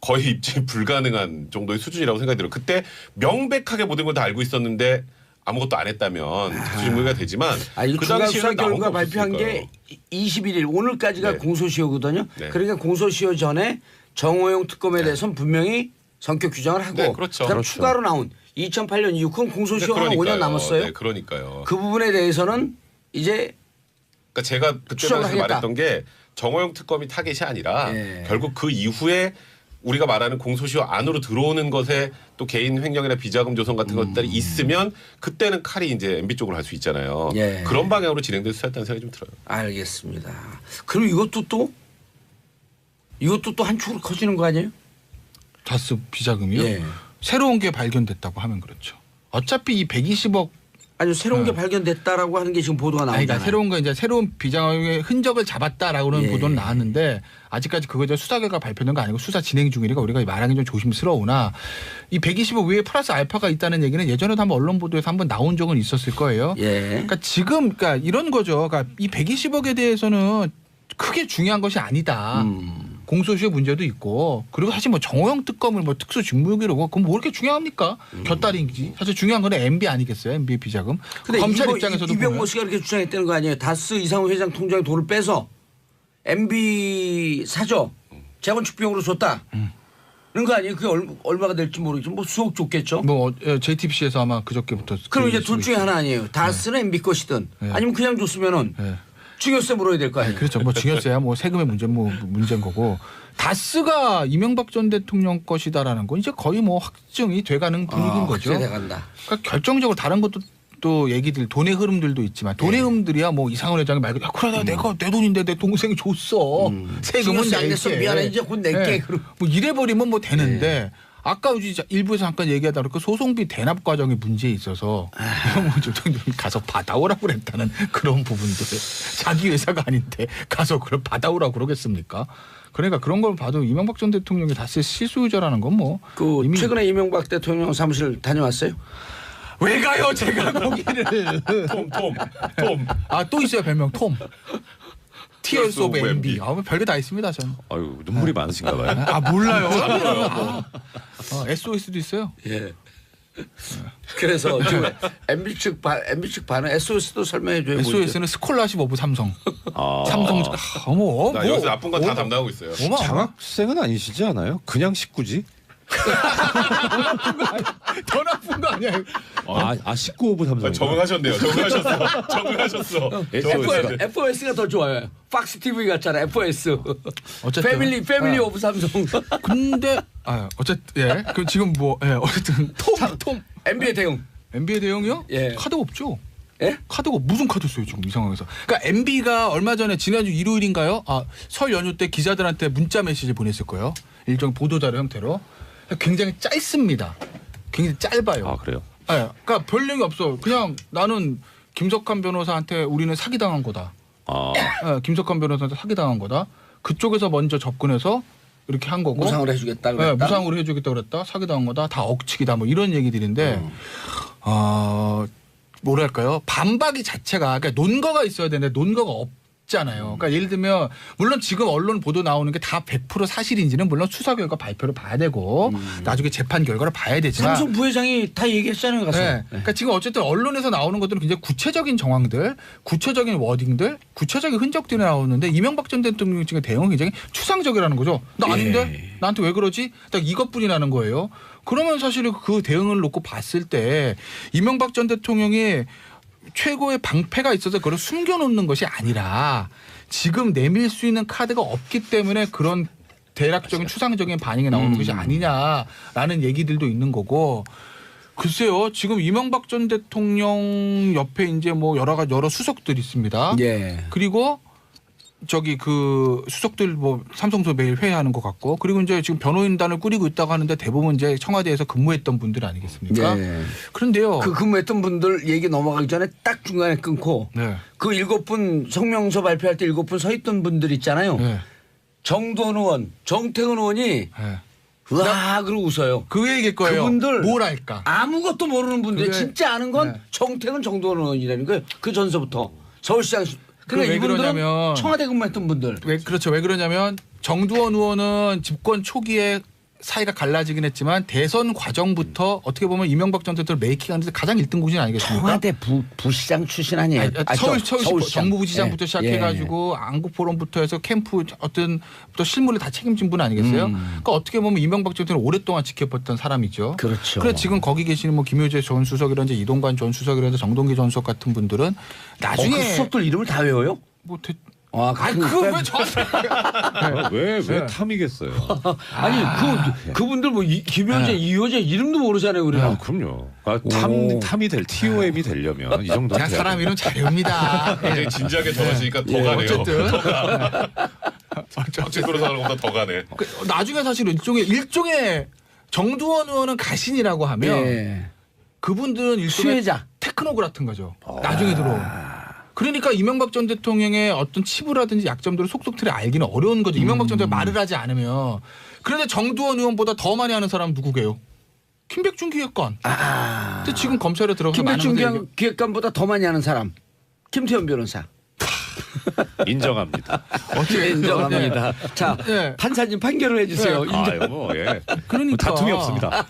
거의 입증이 불가능한 정도의 수준이라고 생각이 들어요. 그때 명백하게 모든 걸 다 알고 있었는데 아무것도 안 했다면 특수직무유기가 되지만 이거 그 중간 수사 당시에는 나온 결과 거 발표한 없었으니까요. 게 21일 오늘까지가 네. 공소시효거든요. 네. 그러니까 공소시효 전에 정호영 특검에 대해서는 분명히 성격 규정을 하고 네, 그렇죠. 그다음 그렇죠. 추가로 나온 2008년 이후 그건 공소시효 한 그러니까요. 5년 남았어요. 네, 그러니까요. 그 부분에 대해서는 이제 그러니까 제가 그때 추적을 당시 하겠다. 말했던 게 정호영 특검이 타겟이 아니라 예. 결국 그 이후에 우리가 말하는 공소시효 안으로 들어오는 것에 또 개인 횡령이나 비자금 조성 같은 것들이 있으면 그때는 칼이 이제 MB 쪽으로 갈 수 있잖아요. 예. 그런 방향으로 진행될 수였다는 생각이 좀 들어요. 알겠습니다. 그럼 이것도 또 한 축으로 커지는 거 아니에요? 다스 비자금이요? 예. 새로운 게 발견됐다고 하면 그렇죠. 어차피 이 120억 아니 새로운 게 발견됐다라고 하는 게 지금 보도가 아니, 나오잖아요. 그러니까 새로운 거 이제 새로운 비자금의 흔적을 잡았다라고는 예. 보도는 나왔는데 아직까지 그거에 대한 수사 결과 발표된 거 아니고 수사 진행 중이니까 우리가 말하기 좀 조심스러우나 이 120억 외에 플러스 알파가 있다는 얘기는 예전에도 한번 언론 보도에서 한번 나온 적은 있었을 거예요. 예. 그러니까 지금 그러니까 이런 거죠. 그러니까 이 120억에 대해서는 크게 중요한 것이 아니다. 공소시효 문제도 있고 그리고 사실 뭐 정호영 특검을 뭐 특수직무유기로 그럼 뭐 이렇게 중요합니까? 곁다리인지 사실 중요한 건 MB 아니겠어요? MB 비자금. 근데 검찰 이거 입장에서도 이병모 보면 씨가 이렇게 주장했다는 거 아니에요? 다스 이상호 회장 통장에 돈을 빼서 MB 사저 재건축 비용으로 줬다. 그런 거 아니에요? 그게 얼마가 될지 모르겠지만 뭐 수억 줬겠죠. 뭐 JTBC에서 아마 그저께부터 그럼 이제 둘 중에 하나 아니에요. 다스는 MB 것이든 아니면 그냥 줬으면은 네. 증여세 물어야 될 거 아니에요. 그렇죠. 뭐 증여세야 뭐 세금의 문제인 거고 다스가 이명박 전 대통령 것이다라는 건 이제 거의 뭐 확증이 돼가는 분위기인 거죠. 확실히 돼간다. 그러니까 결정적으로 다른 것도 또 얘기들 돈의 흐름들도 있지만 돈의 흐름들이야 뭐 이상원 회장이 말 그대로 그래 내가 내 돈인데 내 동생이 줬어 세금은 증여세 안 냈어. 낼게 미안해. 이제 곧 낼게. 그럼. 뭐 이래버리면 뭐 되는데 아까 이제 일부에서 잠깐 얘기하다 보니까 소송비 대납 과정에 문제에 있어서 이명박 전 대통령이 가서 받아오라고 그랬다는 그런 부분들 자기 회사가 아닌데 가서 그걸 받아오라고 그러겠습니까? 그러니까 그런 걸 봐도 이명박 전 대통령이 다스 실소유자라는 건 뭐 그 이미 최근에 이명박 대통령 사무실 다녀왔어요? 왜 가요 제가 거기를 톰. 아 또 있어요 별명 톰 Tears of of MB MB. 아 별게 다 있습니다 전. 아유 눈물이 많으신가 봐요. 아 몰라요. SOS도 있어요. 예. 그래서 지금 MB 측 반응 SOS도 설명해 줘요. SOS는 스콜라십 오브 삼성. 아. 삼성 어머 나 여기서 나쁜 건 다 담당하고 있어요. 장학생은 아니시지 않아요? 그냥 식구지? 더 나쁜 거 아니야? 아 19호부 삼성. 적응하셨네요. 적응하셨어. FOS가 더 좋아요. 팍스 TV 같잖아. FOS. 어쨌든 패밀리 오브 삼성. 근데 어쨌든 예. 그 지금 뭐 어쨌든 톰 NBA 대용. NBA 대형이요? 예. 카드가 없죠. 예? 카드가 무슨 카드 써요 지금 이 상황에서? 그러니까 MB가 얼마 전에 지난주 일요일인가요? 설 연휴 때 기자들한테 문자 메시지 보냈을 거예요. 일종 보도자료 형태로. 굉장히 짧습니다. 굉장히 짧아요. 아 그래요? 네, 그러니까 별 내용이 없어. 그냥 나는 김석환 변호사한테 우리는 사기당한 거다. 아 네, 김석환 변호사한테 사기당한 거다. 그쪽에서 먼저 접근해서 이렇게 한 거고. 무상으로 해주겠다. 네, 그랬다. 무상으로 해주겠다 그랬다. 사기당한 거다. 다 억측이다. 뭐 이런 얘기들인데 뭐랄까요 반박이 자체가 그러니까 논거가 있어야 되는데 논거가 없잖아요. 그러니까 예를 들면 물론 지금 언론 보도 나오는 게 다 100% 사실인지는 물론 수사 결과 발표를 봐야 되고 나중에 재판 결과를 봐야 되지만 삼성 부회장이 다 얘기했잖아요. 가서. 네. 그러니까 지금 어쨌든 언론에서 나오는 것들은 굉장히 구체적인 정황들, 구체적인 워딩들, 구체적인 흔적들이 나오는데 이명박 전 대통령 측의 대응은 굉장히 추상적이라는 거죠. 나 아닌데? 나한테 왜 그러지? 딱 이것뿐이라는 거예요. 그러면 사실 그 대응을 놓고 봤을 때 이명박 전 대통령이 최고의 방패가 있어서 그걸 숨겨놓는 것이 아니라 지금 내밀 수 있는 카드가 없기 때문에 그런 대략적인 추상적인 반응이 나오는 것이 아니냐라는 얘기들도 있는 거고 글쎄요 지금 이명박 전 대통령 옆에 이제 뭐 여러 수석들이 있습니다. 예. 그리고 저기 그 수석들 뭐 삼성도 매일 회의하는 것 같고 그리고 이제 지금 변호인단을 꾸리고 있다고 하는데 대부분 이제 청와대에서 근무했던 분들 아니겠습니까? 예. 그런데요. 그 근무했던 분들 얘기 넘어가기 전에 딱 중간에 끊고 네. 그 7분 성명서 발표할 때 7분 서 있던 분들 있잖아요. 네. 정두원 의원, 정태근 의원이 네. 으아 그러고 웃어요. 그 얘기일 거예요. 그분들 뭘 할까? 아무것도 모르는 분들 그게- 진짜 아는 건 네. 정태근 정두원 의원이라는 거예요. 그 전서부터 서울시장. 그러니까 왜 이분들은 그러냐면- 청와대 근무했던 분들. 그렇죠. 왜 그러냐면 정두원 의원은 집권 초기에 사이가 갈라지긴 했지만 대선 과정부터 어떻게 보면 이명박 전 대통령 메이킹하는데 가장 1등 구신 아니겠습니까? 청와대 부시장 출신 아니에요? 서울 서울시장. 정무부시장부터 예. 시작해가지고 안국포럼부터 해서 캠프 어떤 또 실무를 다 책임진 분 아니겠어요? 그러니까 어떻게 보면 이명박 전 대통령 오랫동안 지켜봤던 사람이죠. 그렇죠. 그래 지금 거기 계시는 뭐 김효재 전 수석이라든지 이동관 전 수석이라든지 정동기 전 수석 같은 분들은 나중에 그 수석들 이름을 다 외워요? 뭐 아니 그왜 저한테 왜 탐이겠어요? 아니 그분들 뭐 김효재, 이효재 이름도 모르잖아요, 우리는. 아, 그럼요. 탐이 될 TOM이 되려면 이 정도 그냥 사람 이름 잘 외웁니다. 굉장히 진지하게 전하시니까 더 가네요. 어쨌든 정치 변호사하는 것보다 더 가네. 나중에 사실 일종의 정두원 의원은 가신이라고 하면 예. 그분들은 일종의 수혜자. 테크노그 같은 거죠. 나중에 들어오는. 그러니까 이명박 전 대통령의 어떤 치부라든지 약점들을 속속들이 알기는 어려운 거죠. 이명박 전 대통령 말을 하지 않으면. 그런데 정두원 의원보다 더 많이 아는 사람은 누구게요? 김백준 기획관. 근데 지금 검찰에 들어가서 김백준 많은 분들이 기획관보다 더 많이 아는 사람. 김태현 변호사. 인정합니다. 어떻게 인정합니다. 자, 네. 판사님 판결을 해주세요. 인정. 아유, 뭐, 예. 그러니까 다툼이 없습니다.